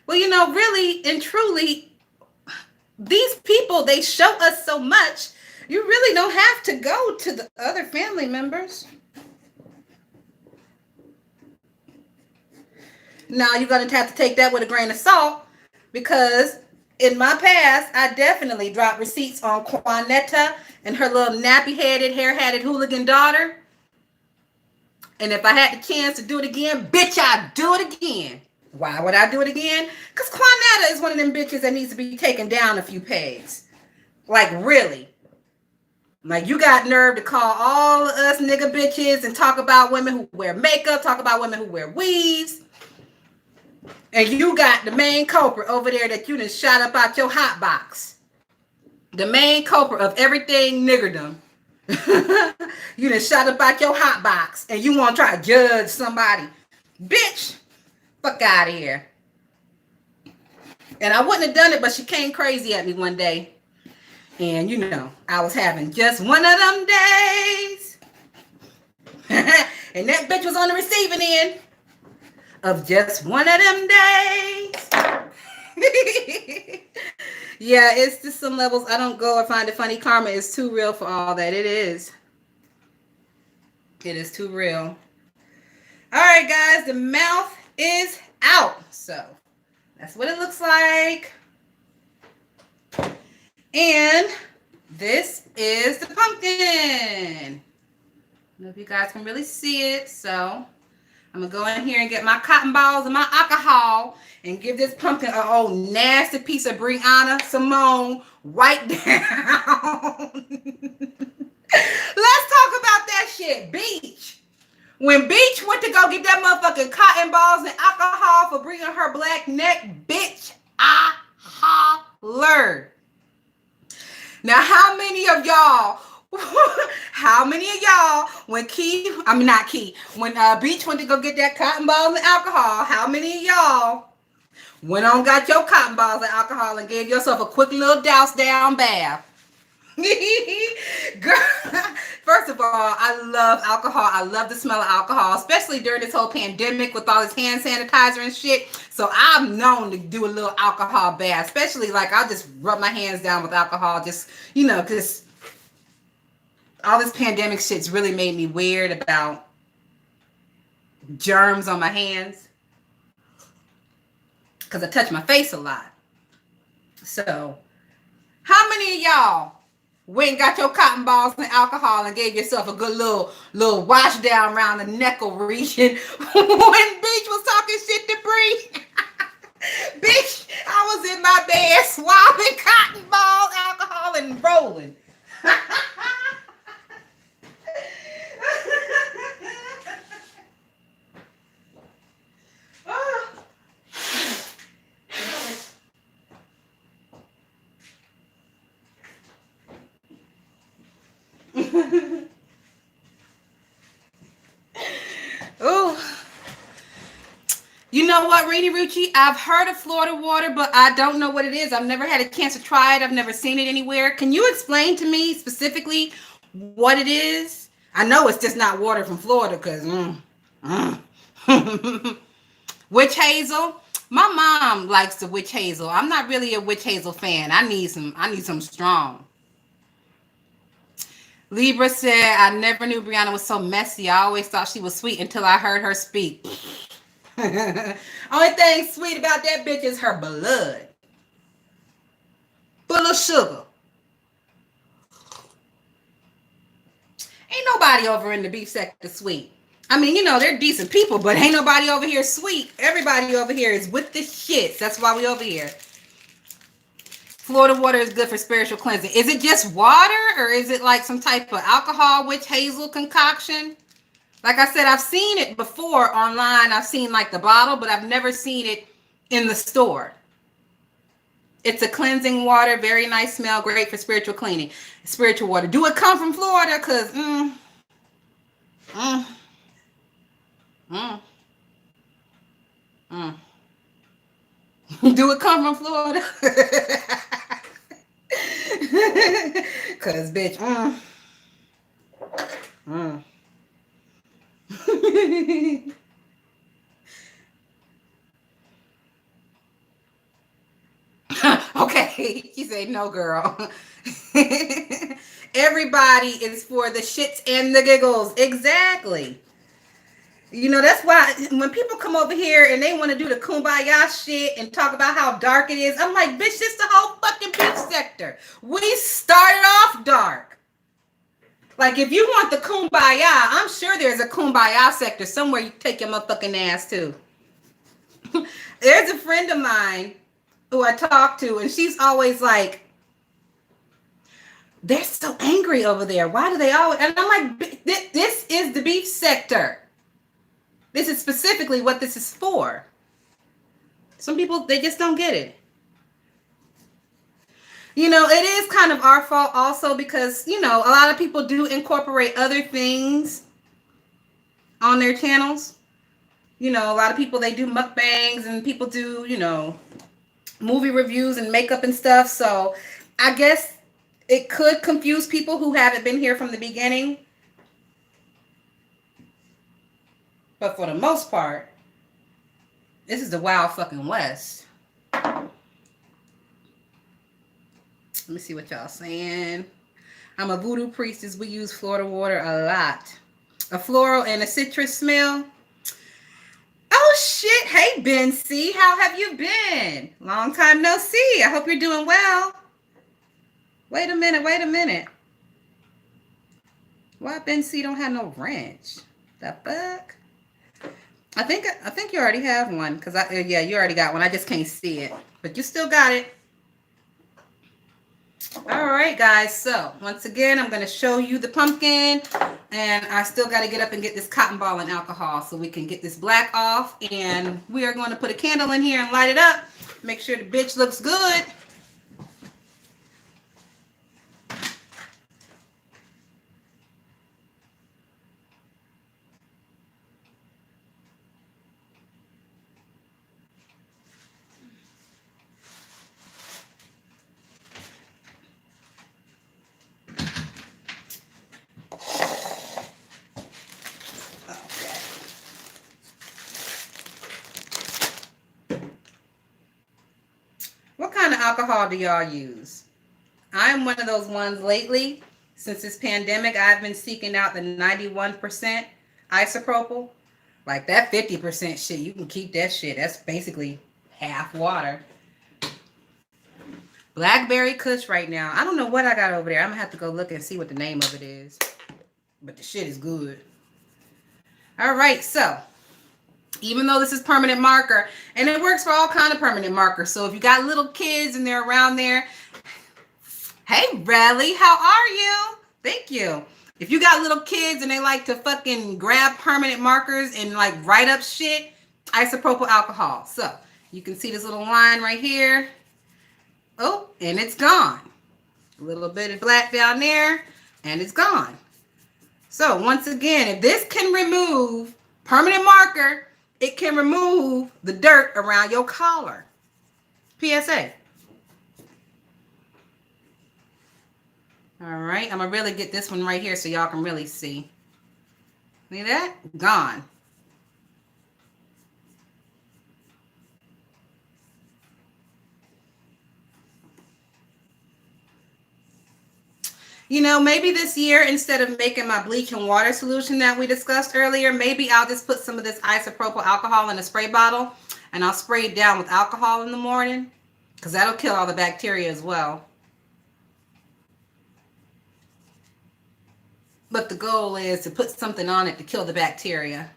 Speaker 1: Well, you know, really and truly, these people, they show us so much. You really don't have to go to the other family members. Now, you're going to have to take that with a grain of salt because in my past, I definitely dropped receipts on Quanetta and her little nappy-headed, hair-hatted hooligan daughter. And if I had the chance to do it again, bitch, I'd do it again. Why would I do it again? Because Quanetta is one of them bitches that needs to be taken down a few pegs. Like, really. Like, you got nerve to call all of us nigga bitches and talk about women who wear makeup, talk about women who wear weaves. And you got the main culprit over there that you done shot up out your hot box. The main culprit of everything niggerdom. You done shot up out your hot box and you want to try to judge somebody. Bitch, fuck out of here. And I wouldn't have done it, but she came crazy at me one day. And you know, I was having just one of them days. And that bitch was on the receiving end of just one of them days. Yeah, it's just some levels I don't go or find it funny. Karma is too real for all that. It is. It is too real. All right, guys, the mouth is out. So that's what it looks like. And this is the pumpkin. I don't know if you guys can really see it. So I'm going to go in here and get my cotton balls and my alcohol and give this pumpkin a old nasty piece of Brianna Simone right down. Let's talk about that shit, Beach. When Beach went to go get that motherfucking cotton balls and alcohol for bringing her black neck, bitch, I hollered. Now, how many of y'all, when Beach went to go get that cotton balls and alcohol, how many of y'all went on, got your cotton balls and alcohol and gave yourself a quick little douse down bath? Girl, first of all, I love alcohol. I love the smell of alcohol, especially during this whole pandemic with all this hand sanitizer and shit. So I'm known to do a little alcohol bath, especially like I'll just rub my hands down with alcohol, just, you know, because all this pandemic shit's really made me weird about germs on my hands because I touch my face a lot. So how many of y'all went and got your cotton balls and alcohol and gave yourself a good little wash down around the neckle region when Beach was talking shit to Bree? Bitch, I was in my bed swabbing cotton balls, alcohol, and rolling. Oh, you know what, Rainy Rucci? I've heard of Florida water, but I don't know what it is. I've never had a chance to try it. I've never seen it anywhere. Can you explain to me specifically what it is? I know it's just not water from Florida because witch hazel. My mom likes the witch hazel. I'm not really a witch hazel fan. I need some strong. Libra said, I never knew Brianna was so messy. I always thought she was sweet until I heard her speak. Only thing sweet about that bitch is her blood. Full of sugar. Ain't nobody over in the beef sector sweet. I mean, you know, they're decent people, but ain't nobody over here sweet. Everybody over here is with the shits. That's why we over here. Florida water is good for spiritual cleansing. Is it just water or is it like some type of alcohol, witch hazel concoction? Like I said, I've seen it before online. I've seen like the bottle, but I've never seen it in the store. It's a cleansing water, very nice smell, great for spiritual cleaning. Spiritual water. Do it come from Florida? Because, Mm. Mm. Do it come from Florida? Cause bitch, mm. Okay, she said no, girl. Everybody is for the shits and the giggles. Exactly. You know, that's why when people come over here and they want to do the kumbaya shit and talk about how dark it is, I'm like, bitch, this the whole fucking beach sector. We started off dark. Like, if you want the kumbaya, I'm sure there's a kumbaya sector somewhere you take your motherfucking ass to. There's a friend of mine who I talk to, and she's always like, they're so angry over there. Why do they always? And I'm like, this is the beach sector. This is specifically what this is for. Some people, they just don't get it. You know, it is kind of our fault also because, you know, a lot of people do incorporate other things on their channels. You know, a lot of people, they do mukbangs and people do, you know, movie reviews and makeup and stuff. So I guess it could confuse people who haven't been here from the beginning. But for the most part, this is the Wild fucking West. Let me see what y'all saying. I'm a voodoo priestess. We use Florida water a lot. A floral and a citrus smell. Oh shit. Hey Ben C. How have you been? Long time no see. I hope you're doing well. Wait a minute. Why Ben C don't have no wrench? The fuck? I think you already have one because yeah, you already got one. I just can't see it, but you still got it. All right, guys. So once again, I'm going to show you the pumpkin, and I still got to get up and get this cotton ball and alcohol so we can get this black off. And we are going to put a candle in here and light it up. Make sure the bitch looks good. What kind of alcohol do y'all use? I'm one of those ones lately. Since this pandemic, I've been seeking out the 91% isopropyl. Like that 50% shit, you can keep that shit. That's basically half water. Blackberry Kush right now. I don't know what I got over there. I'm going to have to go look and see what the name of it is. But the shit is good. All right, so even though this is permanent marker, and it works for all kind of permanent markers. So if you got little kids and they're around there, hey, Rally, how are you? Thank you. If you got little kids and they like to fucking grab permanent markers and like write up shit, isopropyl alcohol. So you can see this little line right here. Oh, and it's gone. A little bit of black down there, and it's gone. So once again, if this can remove permanent marker, it can remove the dirt around your collar. PSA. All right, I'm going to really get this one right here so y'all can really see. See that? Gone. You know, maybe this year, instead of making my bleach and water solution that we discussed earlier, maybe I'll just put some of this isopropyl alcohol in a spray bottle and I'll spray it down with alcohol in the morning because that'll kill all the bacteria as well. But the goal is to put something on it to kill the bacteria.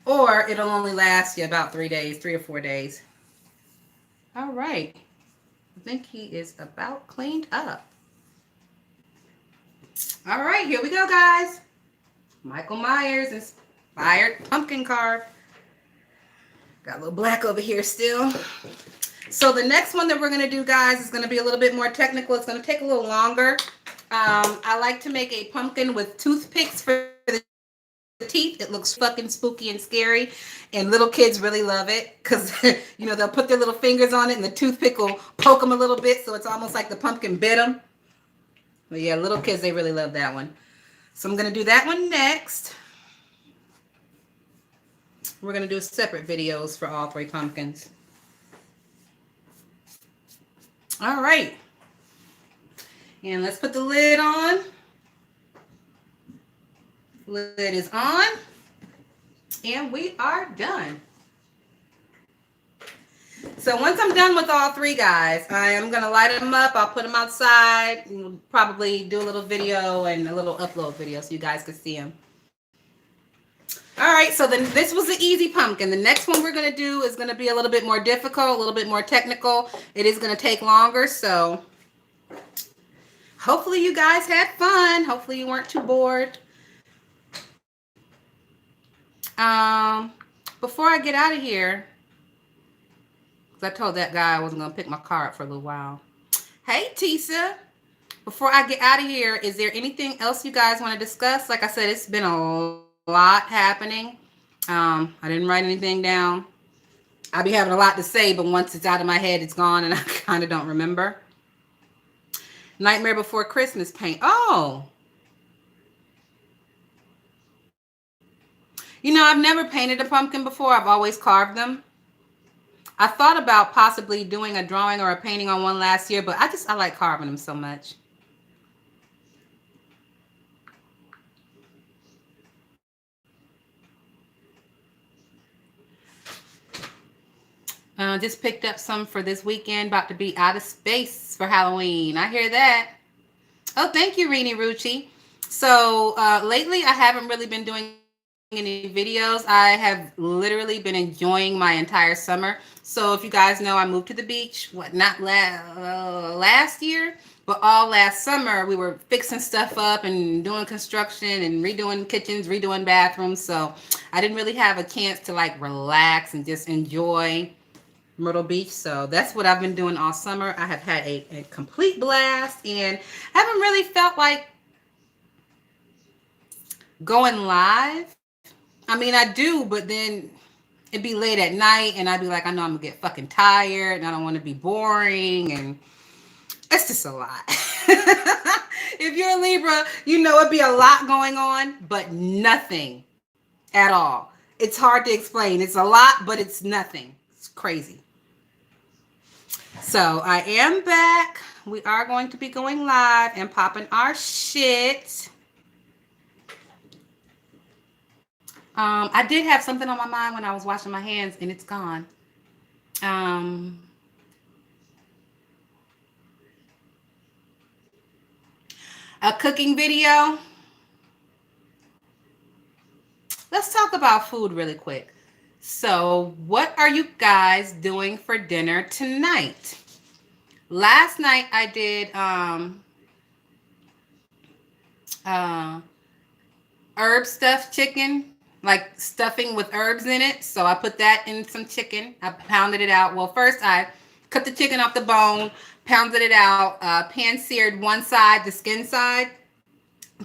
Speaker 1: Or it'll only last you about 3 days, 3 or 4 days. All right. I think he is about cleaned up. All right, here we go, guys. Michael Myers inspired pumpkin carve. Got a little black over here still. So the next one that we're going to do, guys, is going to be a little bit more technical. It's going to take a little longer. I like to make a pumpkin with toothpicks for the teeth. It looks fucking spooky and scary. And little kids really love it because, they'll put their little fingers on it and the toothpick will poke them a little bit. So it's almost like the pumpkin bit them. But yeah, little kids, they really love that one. So I'm going to do that one next. We're going to do separate videos for all 3 pumpkins. All right. And let's put the lid on. Lid is on. And we are done. So once I'm done with all 3 guys, I am going to light them up. I'll put them outside and probably do a little video and a little upload video so you guys can see them. All right, so then this was the easy pumpkin. The next one we're going to do is going to be a little bit more difficult, a little bit more technical. It is going to take longer, so hopefully you guys had fun. Hopefully you weren't too bored. Before I get out of here, because I told that guy I wasn't going to pick my car up for a little while. Hey, Tisa. Before I get out of here, is there anything else you guys want to discuss? Like I said, it's been a lot happening. I didn't write anything down. I'll be having a lot to say, but once it's out of my head, it's gone, and I kind of don't remember. Nightmare Before Christmas paint. Oh. I've never painted a pumpkin before. I've always carved them. I thought about possibly doing a drawing or a painting on one last year, but I like carving them so much. Just picked up some for this weekend. About to be out of space for Halloween. I hear that. Oh, thank you, Rini Rucci. So lately, I haven't really been doing any videos. I have literally been enjoying my entire summer. So if you guys know, I moved to the beach, not last year, but all last summer we were fixing stuff up and doing construction and redoing kitchens, redoing bathrooms. So I didn't really have a chance to like relax and just enjoy Myrtle Beach. So that's what I've been doing all summer. I have had a complete blast and haven't really felt like going live. I mean, I do, but then it'd be late at night and I'd be like, I know I'm gonna get fucking tired and I don't want to be boring, and it's just a lot. If you're a Libra, it'd be a lot going on, but nothing at all. It's hard to explain. It's a lot, but it's nothing. It's crazy. So I am back. We are going to be going live and popping our shit. I did have something on my mind when I was washing my hands and it's gone. A cooking video. Let's talk about food really quick. So what are you guys doing for dinner tonight? Last night I did herb stuffed chicken, like stuffing with herbs in it. So I put that in some chicken. I pounded it out. Well, first I cut the chicken off the bone, pounded it out, pan seared one side, the skin side,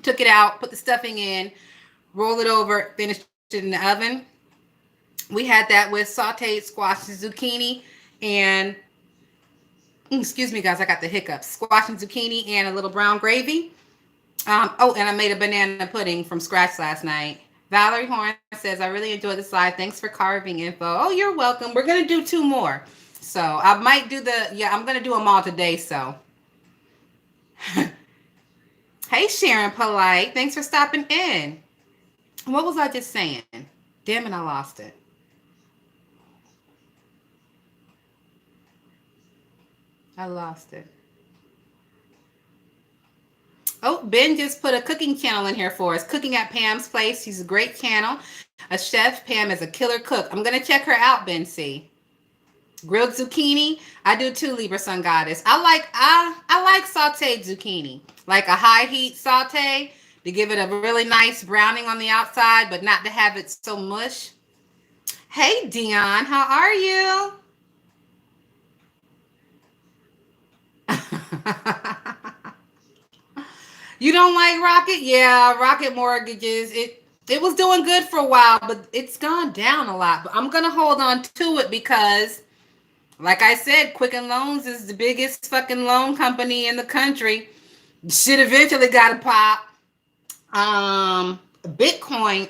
Speaker 1: took it out, put the stuffing in, roll it over, finished it in the oven. We had that with sauteed squash and zucchini and, excuse me guys, I got the hiccups, squash and zucchini and a little brown gravy. And I made a banana pudding from scratch last night. Valerie Horn says, I really enjoyed this live. Thanks for carving info. Oh, you're welcome. We're going to do 2 more. So I might do I'm going to do them all today. So, hey, Sharon Polite. Thanks for stopping in. What was I just saying? Damn it, I lost it. Oh, Ben just put a cooking channel in here for us. Cooking at Pam's Place. She's a great channel. A chef. Pam is a killer cook. I'm going to check her out, Ben C. Grilled zucchini. I do too, Libra Sun Goddess. I like sauteed zucchini. Like a high heat saute to give it a really nice browning on the outside, but not to have it so mush. Hey, Dion. How are you? You don't like Rocket? Yeah, Rocket Mortgages. It was doing good for a while, but it's gone down a lot. But I'm gonna hold on to it because, like I said, Quicken Loans is the biggest fucking loan company in the country. Shit eventually got to pop. Bitcoin,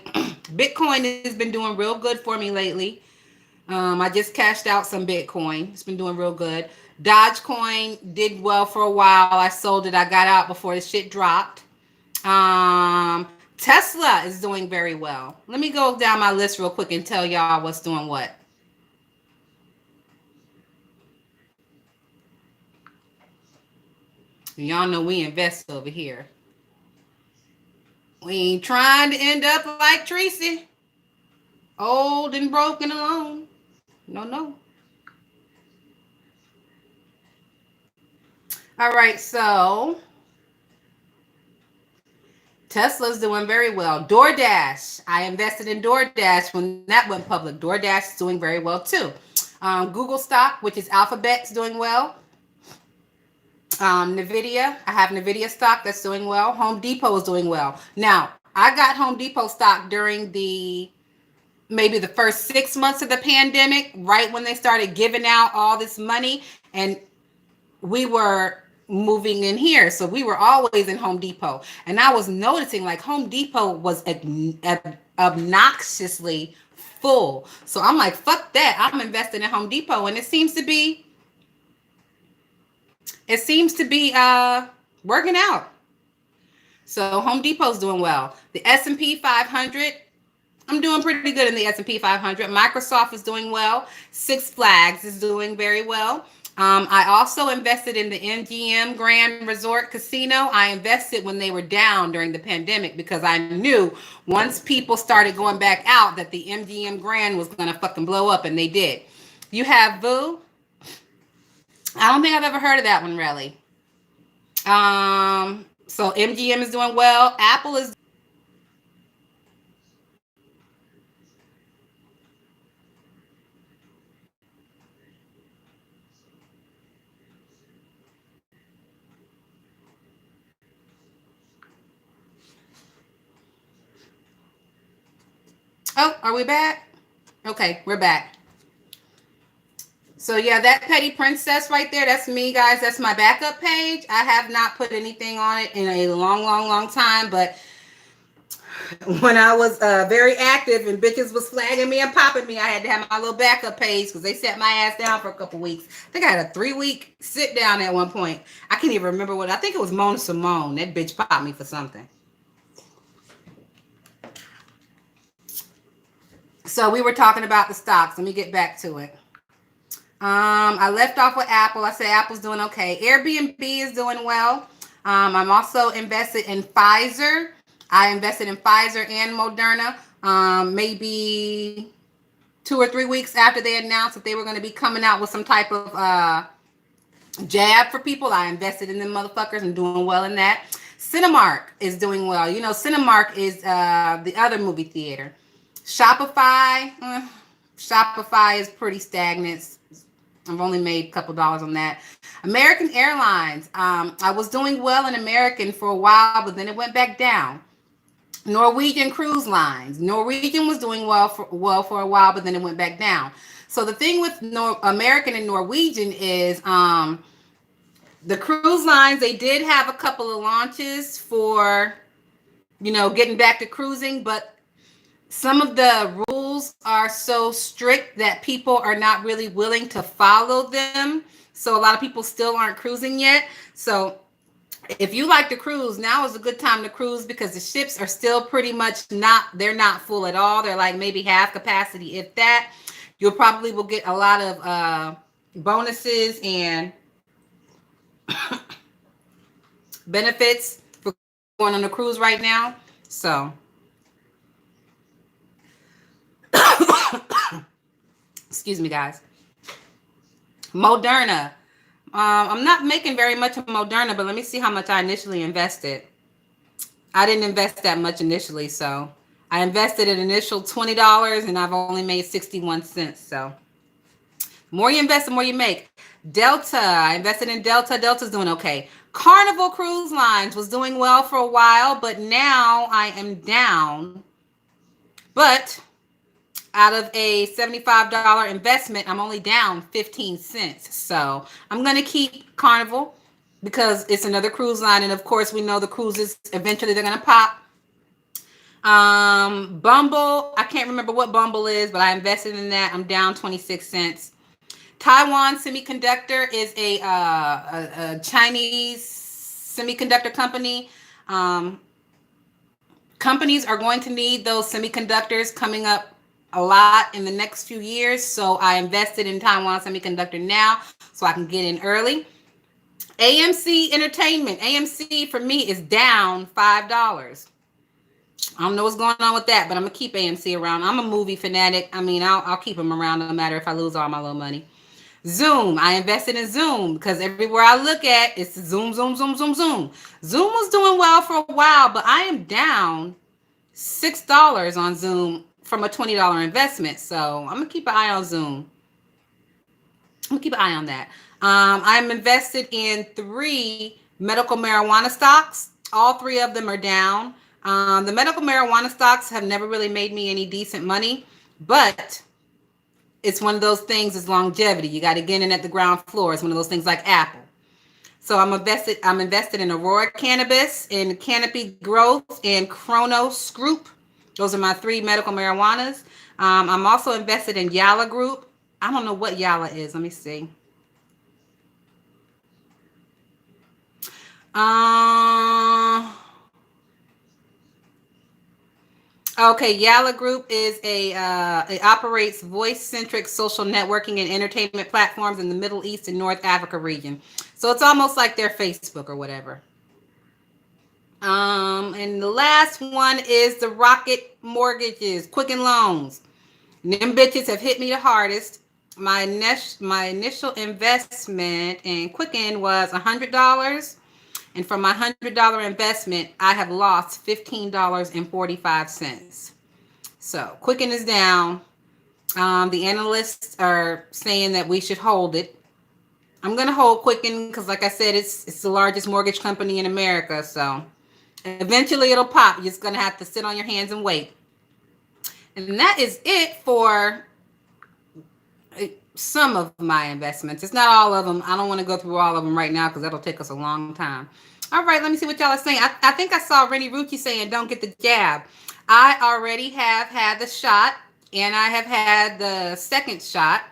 Speaker 1: Bitcoin has been doing real good for me lately. I just cashed out some Bitcoin. It's been doing real good. Dogecoin did well for a while. I sold it. I got out before the shit dropped. Tesla is doing very well. Let me go down my list real quick and tell y'all what's doing what. Y'all know we invest over here. We ain't trying to end up like Tracy, old and broken alone. No, no. All right, so Tesla's doing very well. DoorDash, I invested in DoorDash when that went public. DoorDash is doing very well too. Google stock, which is Alphabet's doing well. Nvidia, I have Nvidia stock that's doing well. Home Depot is doing well. Now, I got Home Depot stock during the maybe the first 6 months of the pandemic, right when they started giving out all this money, and we were moving in here, so we were always in Home Depot, and I was noticing like Home Depot was obnoxiously full. So I'm like, fuck that, I'm investing in Home Depot, and it seems to be working out. So Home Depot's doing well. The S&P 500, I'm doing pretty good in the S&P 500. Microsoft is doing well. Six Flags is doing very well. I also invested in the MGM Grand Resort Casino. I invested when they were down during the pandemic because I knew once people started going back out that the MGM Grand was going to fucking blow up, and they did. You have Vu. I don't think I've ever heard of that one, really. So MGM is doing well. Apple is. Oh, are we back? Okay, we're back. So yeah, that Petty Princess right there, that's me, guys. That's my backup page. I have not put anything on it in a long, long, long time. But when I was very active and bitches was flagging me and popping me, I had to have my little backup page because they set my ass down for a couple weeks. I think I had a 3-week sit down at one point. I can't even remember what. I think it was Mona Simone. That bitch popped me for something. So we were talking about the stocks. Let me get back to it. I left off with Apple. I said Apple's doing okay. Airbnb is doing well. I'm also invested in Pfizer. I invested in Pfizer and Moderna. Maybe 2 or 3 weeks after they announced that they were going to be coming out with some type of jab for people, I invested in them motherfuckers and doing well in that. Cinemark is doing well. You know, Cinemark is the other movie theater. Shopify is pretty stagnant. I've only made a couple dollars on that. American Airlines. I was doing well in American for a while, but then it went back down. Norwegian Cruise Lines. Norwegian was doing well for a while, but then it went back down. So the thing with American and Norwegian is the cruise lines, they did have a couple of launches for, getting back to cruising, but some of the rules are so strict that people are not really willing to follow them. So a lot of people still aren't cruising yet. So if you like to cruise, now is a good time to cruise because the ships are still pretty much they're not full at all. They're like maybe half capacity, if that. You'll probably will get a lot of bonuses and benefits for going on a cruise right now. So excuse me, guys. Moderna. I'm not making very much of Moderna, but let me see how much I initially invested. I didn't invest that much initially, so I invested an initial $20 and I've only made 61 cents. So the more you invest, the more you make. Delta. I invested in Delta. Delta's doing okay. Carnival Cruise Lines was doing well for a while, but now I am down But out of a $75 investment, I'm only down 15 cents. So I'm going to keep Carnival because it's another cruise line. And of course, we know the cruises eventually they're going to pop. Bumble, I can't remember what Bumble is, but I invested in that. I'm down 26 cents. Taiwan Semiconductor is a Chinese semiconductor company. Um, Companies are going to need those semiconductors coming up a lot in the next few years. So I invested in Taiwan Semiconductor now so I can get in early. AMC Entertainment. AMC for me is down $5. I don't know what's going on with that, but I'm gonna keep AMC around. I'm a movie fanatic. I mean, I'll keep them around no matter if I lose all my little money. Zoom. I invested in Zoom because everywhere I look at, it's Zoom, Zoom, Zoom, Zoom, Zoom. Zoom was doing well for a while, but I am down $6 on Zoom from a $20 investment. So I'm gonna keep an eye on Zoom. I'm gonna keep an eye on that. I'm invested in 3 medical marijuana stocks. All 3 of them are down. The medical marijuana stocks have never really made me any decent money, but it's one of those things. Is longevity. You got to get in at the ground floor. It's one of those things like Apple. So I'm invested in Aurora Cannabis, in Canopy Growth, and Kronos Group. Those are my 3 medical marijuanas. I'm also invested in Yala Group. I don't know what Yala is. Let me see. Uh, okay, Yala Group is it operates voice-centric social networking and entertainment platforms in the Middle East and North Africa region. So it's almost like their Facebook or whatever. And the last one is the Rocket Mortgages, Quicken Loans. Them bitches have hit me the hardest. My initial investment in Quicken was $100, and from my $100 investment, I have lost $15.45. So Quicken is down. The analysts are saying that we should hold it. I'm gonna hold Quicken because, like I said, it's the largest mortgage company in America. So eventually it'll pop. You're just gonna have to sit on your hands and wait. And that is it for some of my investments. It's not all of them. I don't want to go through all of them right now because that'll take us a long time. All right, let me see what y'all are saying. I think I saw Rennie Rucci saying don't get the jab. I already have had the shot, and I have had the second shot.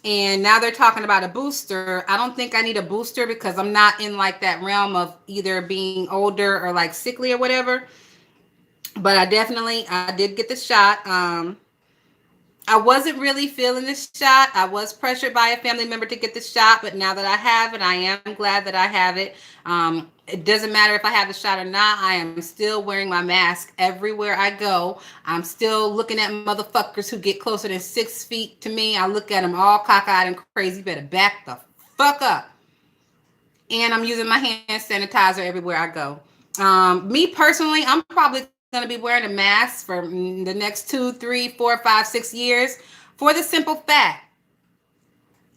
Speaker 1: And now they're talking about a booster. I don't think I need a booster because I'm not in like that realm of either being older or like sickly or whatever. But I did get the shot. I wasn't really feeling this shot. I was pressured by a family member to get the shot, but now that I have it, I am glad that I have it. It doesn't matter if I have the shot or not. I am still wearing my mask everywhere I go. I'm still looking at motherfuckers who get closer than 6 feet to me. I look at them all cockeyed and crazy. Better back the fuck up. And I'm using my hand sanitizer everywhere I go. Me personally, I'm probably going to be wearing a mask for the next 2, 3, 4, 5, 6 years for the simple fact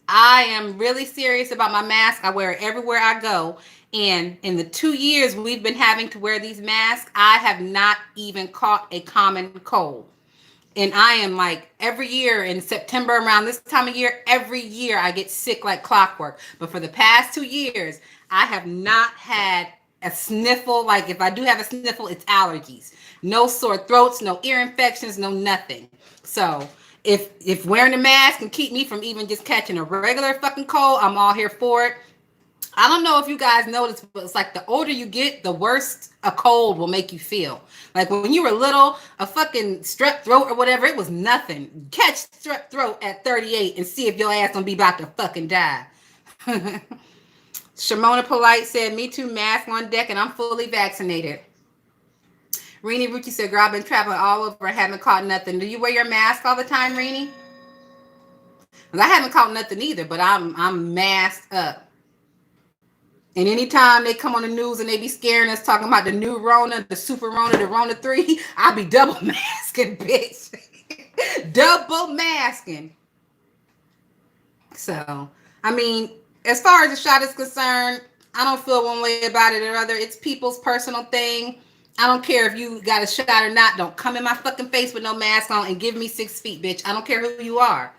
Speaker 1: I am really serious about my mask. I wear it everywhere I go. And in the 2 years we've been having to wear these masks, I have not even caught a common cold. And I am like every year in September around this time of year, every year I get sick like clockwork. But for the past 2 years, I have not had a sniffle. Like if I do have a sniffle, it's allergies. No sore throats, no ear infections, no nothing. So if wearing a mask can keep me from even just catching a regular fucking cold, I'm all here for it. I don't know if you guys noticed, but it's like the older you get, the worse a cold will make you feel. Like when you were little, a fucking strep throat or whatever, it was nothing. Catch strep throat at 38 and see if your ass gonna be about to fucking die. Shimona Polite said, me too, mask on deck and I'm fully vaccinated. Renee Rucci said, girl, I've been traveling all over, I haven't caught nothing. Do you wear your mask all the time, Renee? I haven't caught nothing either, but I'm masked up. And anytime they come on the news and they be scaring us talking about the new Rona, the super Rona, the Rona 3, I'll be double masking, bitch. Double masking. So, I mean, as far as the shot is concerned, I don't feel one way about it or other. It's people's personal thing. I don't care if you got a shot or not. Don't come in my fucking face with no mask on and give me 6 feet, bitch. I don't care who you are.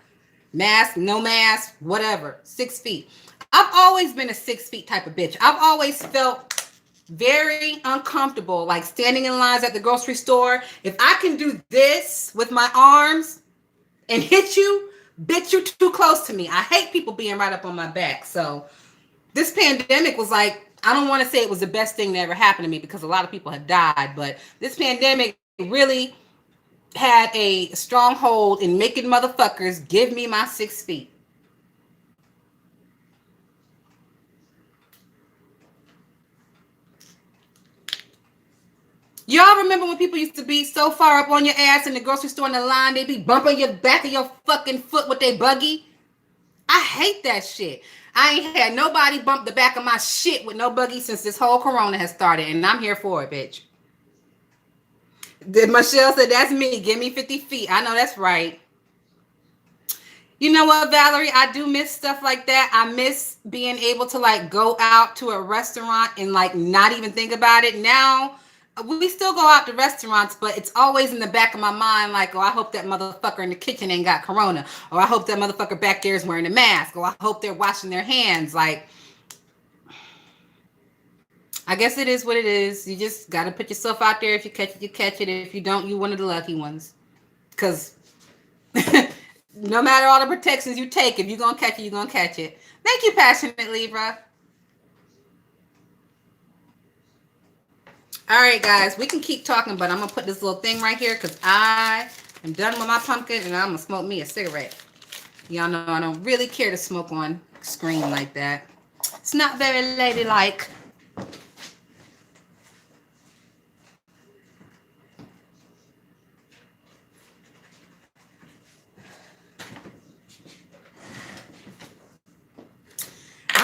Speaker 1: Mask, no mask, whatever. 6 feet. I've always been a 6 feet type of bitch. I've always felt very uncomfortable, like standing in lines at the grocery store. If I can do this with my arms and hit you, bitch, you too close to me. I hate people being right up on my back. So this pandemic was like, I don't want to say it was the best thing that ever happened to me because a lot of people have died, but this pandemic really had a stronghold in making motherfuckers give me my 6 feet. Y'all remember when people used to be so far up on your ass in the grocery store in the line, they be bumping your back of your fucking foot with their buggy? I hate that shit. I ain't had nobody bump the back of my shit with no buggy since this whole corona has started, and I'm here for it, bitch. Michelle said, that's me. Give me 50 feet. I know that's right. You know what, Valerie? I do miss stuff like that. I miss being able to like go out to a restaurant and like not even think about it. Now we still go out to restaurants, but it's always in the back of my mind like, oh, I hope that motherfucker in the kitchen ain't got corona. Or I hope that motherfucker back there is wearing a mask. Or I hope they're washing their hands. Like, I guess it is what it is. You just got to put yourself out there. If you catch it, you catch it. If you don't, you one of the lucky ones. Because no matter all the protections you take, if you're going to catch it, you're going to catch it. Thank you, Passionate Libra. All right, guys, we can keep talking, but I'm going to put this little thing right here because I am done with my pumpkin and I'm going to smoke me a cigarette. Y'all know I don't really care to smoke on screen like that. It's not very ladylike.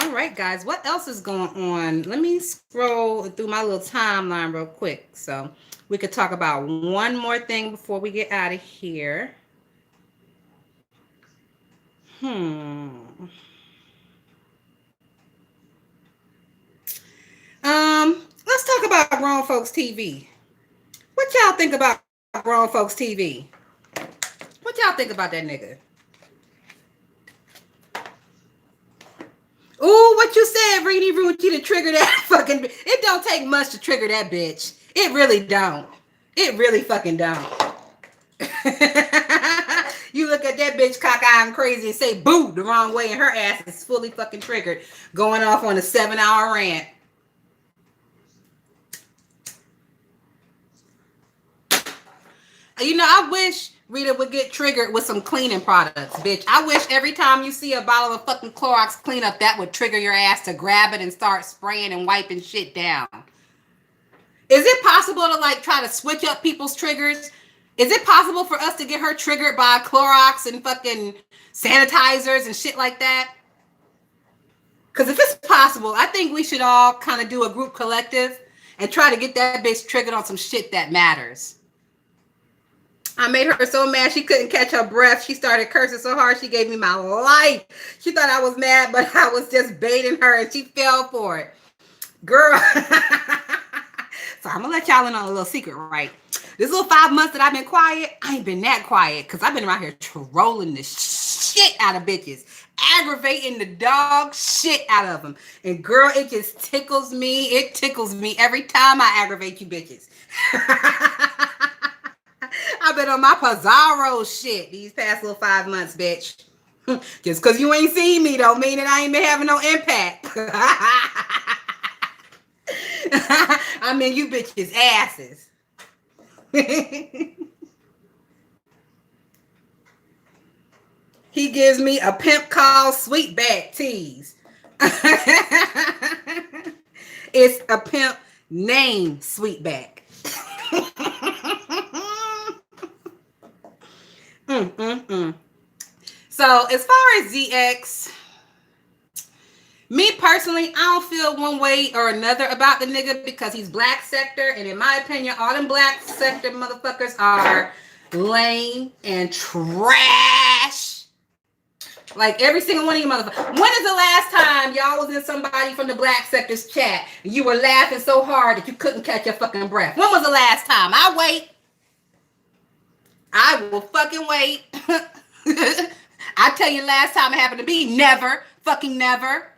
Speaker 1: All right, guys, what else is going on? Let me scroll through my little timeline real quick so we could talk about one more thing before we get out of here. Let's talk about Grown Folks TV. What y'all think about Grown Folks TV? What y'all think about that nigga? Ooh, what you said, Reedy Ruchi, to trigger that fucking... It don't take much to trigger that bitch. It really don't. It really fucking don't. You look at that bitch cockeyed crazy and say boo the wrong way and her ass is fully fucking triggered, going off on a 7-hour rant. You know, I wish Rita would get triggered with some cleaning products, bitch. I wish every time you see a bottle of fucking Clorox cleanup, that would trigger your ass to grab it and start spraying and wiping shit down. Is it possible to like try to switch up people's triggers? Is it possible for us to get her triggered by Clorox and fucking sanitizers and shit like that? Because if it's possible, I think we should all kind of do a group collective and try to get that bitch triggered on some shit that matters. I made her so mad she couldn't catch her breath. She started cursing so hard she gave me my life. She thought I was mad, but I was just baiting her and she fell for it. Girl. So I'm going to let y'all in on a little secret, right? This little 5 months that I've been quiet, I ain't been that quiet because I've been around here trolling the shit out of bitches. Aggravating the dog shit out of them. And girl, it just tickles me. It tickles me every time I aggravate you bitches. I've been on my Pizarro shit these past little 5 months, bitch. Just because you ain't seen me don't mean that I ain't been having no impact. I'm in you bitches' asses. He gives me a pimp called Sweetback tease. It's a pimp named Sweetback. So as far as ZX, me personally, I don't feel one way or another about the nigga because he's black sector, and in my opinion, all them black sector motherfuckers are lame and trash. Like every single one of you motherfuckers. When is the last time y'all was in somebody from the black sector's chat and you were laughing so hard that you couldn't catch your fucking breath? When was the last time? I wait. I will fucking wait. I tell you last time it happened to me. Never. Fucking never.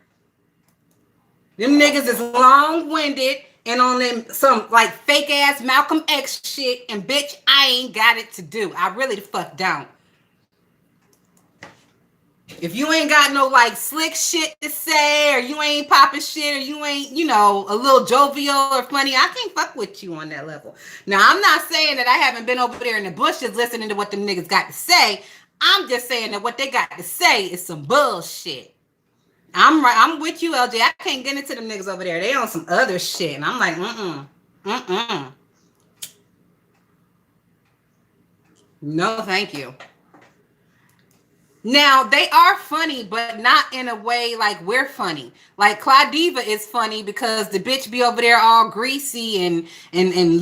Speaker 1: Them niggas is long-winded and on them some like fake ass Malcolm X shit, and bitch, I ain't got it to do. I really the fuck don't. If you ain't got no like slick shit to say, or you ain't popping shit, or you ain't, you know, a little jovial or funny, I can't fuck with you on that level. Now, I'm not saying that I haven't been over there in the bushes listening to what them niggas got to say. I'm just saying that what they got to say is some bullshit. I'm with you, LJ. I can't get into them niggas over there. They on some other shit. And I'm like, no, thank you. Now, they are funny, but not in a way like we're funny. Like Claudiva is funny because the bitch be over there all greasy and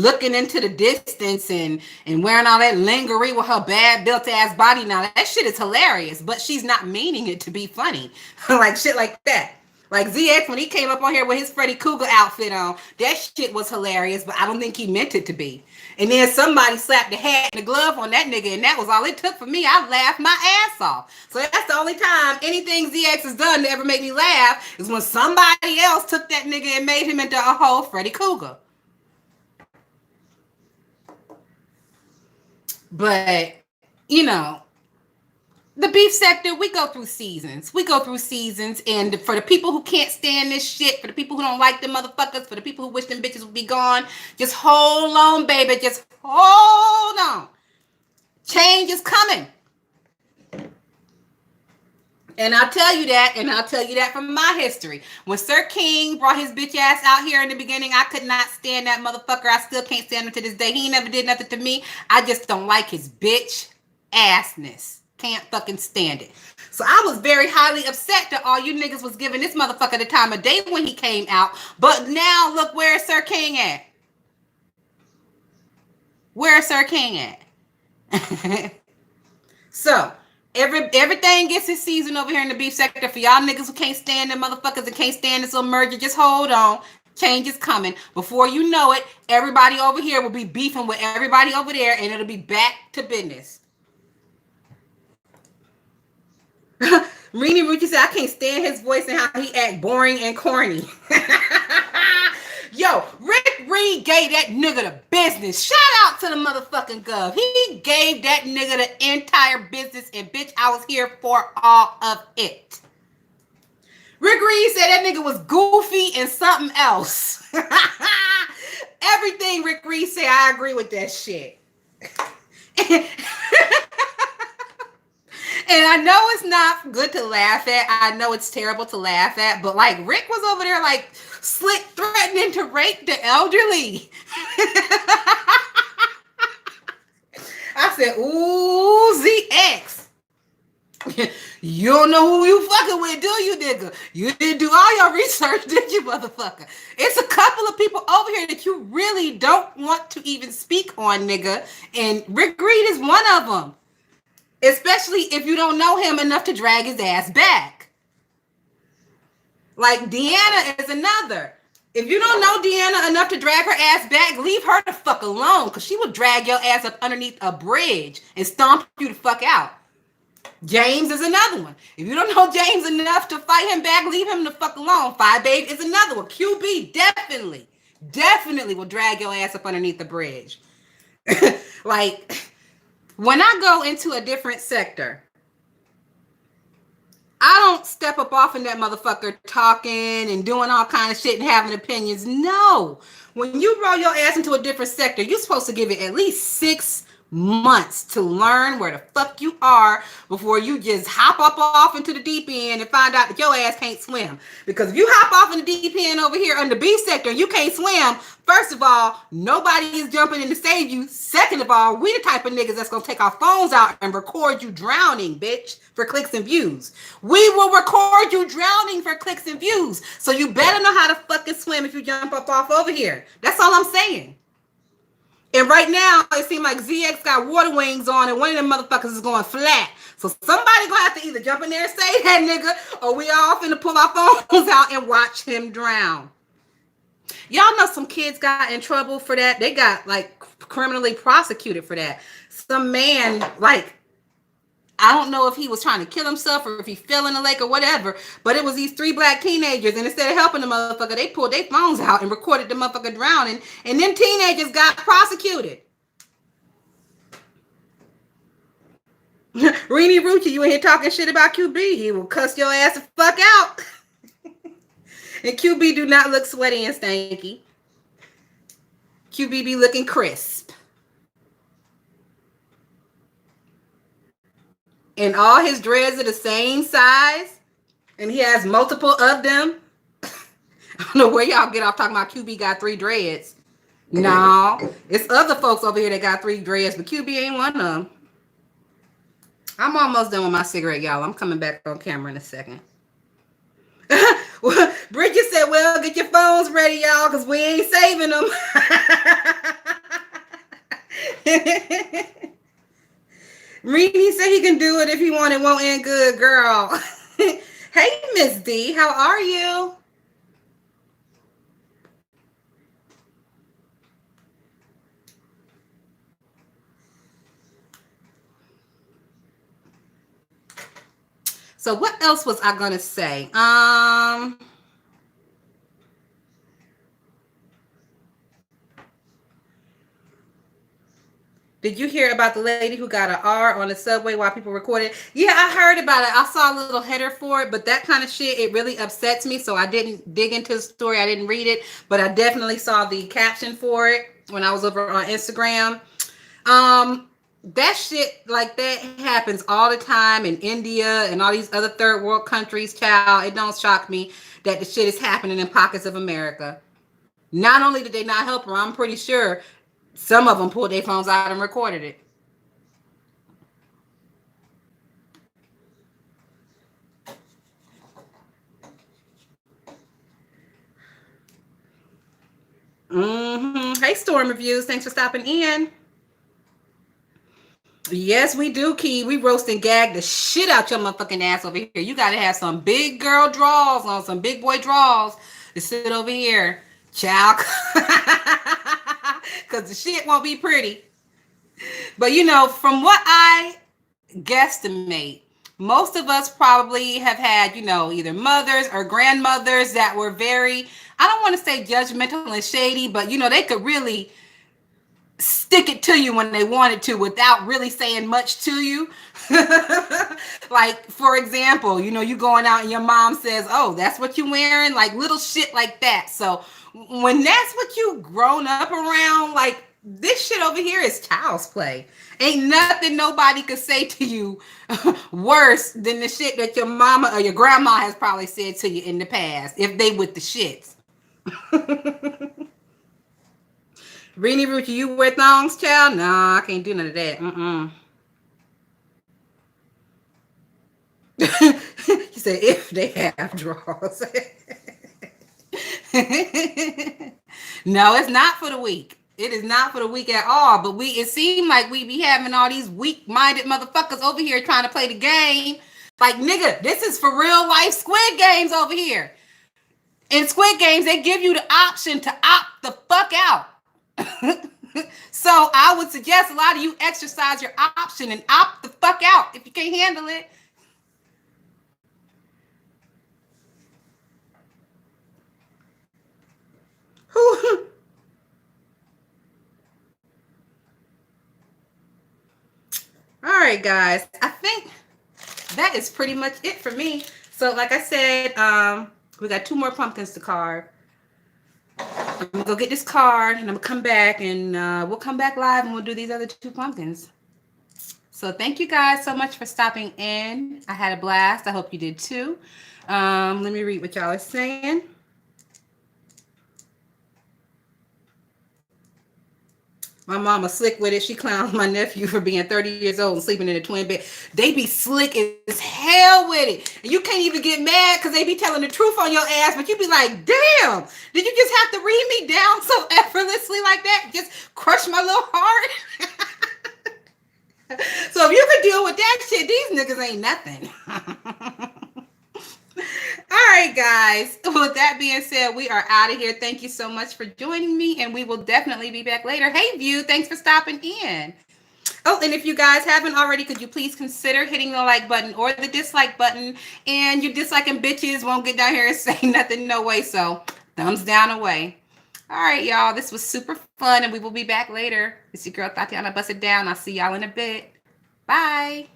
Speaker 1: looking into the distance and wearing all that lingerie with her bad built ass body. Now, that shit is hilarious, but she's not meaning it to be funny. Like shit like that. Like ZX, when he came up on here with his Freddy Krueger outfit on, that shit was hilarious, but I don't think he meant it to be. And then somebody slapped the hat and the glove on that nigga, and that was all it took for me. I laughed my ass off. So that's the only time anything ZX has done to ever make me laugh is when somebody else took that nigga and made him into a whole Freddy Krueger. But, you know, the beef sector, we go through seasons. And for the people who can't stand this shit, for the people who don't like them motherfuckers, for the people who wish them bitches would be gone, just hold on, baby. Just hold on. Change is coming. And I'll tell you that, and I'll tell you that from my history. When Sir King brought his bitch ass out here in the beginning, I could not stand that motherfucker. I still can't stand him to this day. He never did nothing to me. I just don't like his bitch assness. Can't fucking stand it. So I was very highly upset that all you niggas was giving this motherfucker the time of day when he came out. But now look, where's Sir King at? Where's Sir King at? So everything gets its season over here in the beef sector. For y'all niggas who can't stand them motherfuckers and can't stand this little merger, just hold on. Change is coming. Before you know it, everybody over here will be beefing with everybody over there, and it'll be back to business. Rini Rucci said, I can't stand his voice and how he act boring and corny. Yo, Rick Reed gave that nigga the business. Shout out to the motherfucking Gov. He gave that nigga the entire business, and bitch, I was here for all of it. Rick Reed said that nigga was goofy and something else. Everything Rick Reed said, I agree with that shit. And I know it's not good to laugh at. I know it's terrible to laugh at. But like Rick was over there like slick threatening to rape the elderly. I said, ooh, ZX. You don't know who you fucking with, do you, nigga? You didn't do all your research, did you, motherfucker? It's a couple of people over here that you really don't want to even speak on, nigga. And Rick Reed is one of them. Especially if you don't know him enough to drag his ass back. Like Deanna is another. If you don't know Deanna enough to drag her ass back, leave her the fuck alone, because she will drag your ass up underneath a bridge and stomp you the fuck out. James is another one. If you don't know James enough to fight him back, leave him the fuck alone. Five Babe is another one. QB definitely will drag your ass up underneath the bridge. Like, when I go into a different sector, I don't step up off in that motherfucker talking and doing all kind of shit and having opinions. No. When you roll your ass into a different sector, you're supposed to give it at least 6 months to learn where the fuck you are before you just hop up off into the deep end and find out that your ass can't swim. Because if you hop off in the deep end over here on the beef sector and you can't swim, first of all, nobody is jumping in to save you. Second of all, we the type of niggas that's gonna take our phones out and record you drowning, bitch, for clicks and views. We will record you drowning for clicks and views. So you better know how to fucking swim if you jump up off over here. That's all I'm saying. And right now, it seems like ZX got water wings on, and one of them motherfuckers is going flat. So somebody gonna have to either jump in there and say that nigga, or we all finna pull our phones out and watch him drown. Y'all know some kids got in trouble for that. They got like criminally prosecuted for that. Some man, like, I don't know if he was trying to kill himself or if he fell in the lake or whatever, but it was these 3 black teenagers, and instead of helping the motherfucker, they pulled their phones out and recorded the motherfucker drowning, and them teenagers got prosecuted. Rini Rucci, you in here talking shit about QB. He will cuss your ass the fuck out. And QB do not look sweaty and stanky. QB be looking crisp. And all his dreads are the same size. And he has multiple of them. I don't know where y'all get off talking about QB got 3 dreads. No, it's other folks over here that got 3 dreads, but QB ain't one of them. I'm almost done with my cigarette, y'all. I'm coming back on camera in a second. Bridget said, well, get your phones ready, y'all, because we ain't saving them. Reedy said he can do it if he want. It won't end good, girl. Hey, Miss D, how are you? So what else was I gonna say? Did you hear about the lady who got an R on the subway while people recorded? Yeah, I heard about it. I saw a little header for it, but that kind of shit, it really upsets me. So I didn't dig into the story. I didn't read it, but I definitely saw the caption for it when I was over on Instagram. That shit like that happens all the time in India and all these other third world countries, child. It don't shock me that the shit is happening in pockets of America. Not only did they not help her, I'm pretty sure some of them pulled their phones out and recorded it. Hey, Storm Reviews. Thanks for stopping in. Yes, we do, Key. We roast and gag the shit out your motherfucking ass over here. You got to have some big girl draws on, some big boy draws to sit over here, child. Because the shit won't be pretty. But, you know, from what I guesstimate, most of us probably have had, you know, either mothers or grandmothers that were very, I don't want to say judgmental and shady, but, you know, they could really stick it to you when they wanted to without really saying much to you. Like, for example, you know, you going out and your mom says, oh, that's what you wearing? Like little shit like that. So when that's what you grown up around, like this shit over here is child's play. Ain't nothing nobody could say to you worse than the shit that your mama or your grandma has probably said to you in the past, if they with the shits. Rini Rucci, you wear thongs, child? Nah, I can't do none of that. He said, if they have draws. No, it's not for the weak. It is not for the weak at all. But it seemed like we be having all these weak-minded motherfuckers over here trying to play the game. Like, nigga, this is for real life Squid Games over here. In Squid Games, they give you the option to opt the fuck out. So I would suggest a lot of you exercise your option and opt the fuck out if you can't handle it. All right, guys. I think that is pretty much it for me. So like I said, we got 2 more pumpkins to carve. I'm gonna go get this card and I'm gonna come back and we'll come back live and we'll do these other 2 pumpkins. So thank you guys so much for stopping in. I had a blast. I hope you did too. Let me read what y'all are saying. My mama slick with it. She clowns my nephew for being 30 years old and sleeping in a twin bed. They be slick as hell with it. And you can't even get mad because they be telling the truth on your ass, but you be like, damn, did you just have to read me down so effortlessly like that, just crush my little heart. So if you could deal with that shit, these niggas ain't nothing. All right, guys. With that being said, we are out of here. Thank you so much for joining me, and we will definitely be back later. Hey, View, thanks for stopping in. Oh, and if you guys haven't already, could you please consider hitting the like button or the dislike button? And you disliking bitches won't get down here and say nothing, no way. So thumbs down away. All right, y'all. This was super fun, and we will be back later. It's your girl Tatiana Bust It Down. I'll see y'all in a bit. Bye.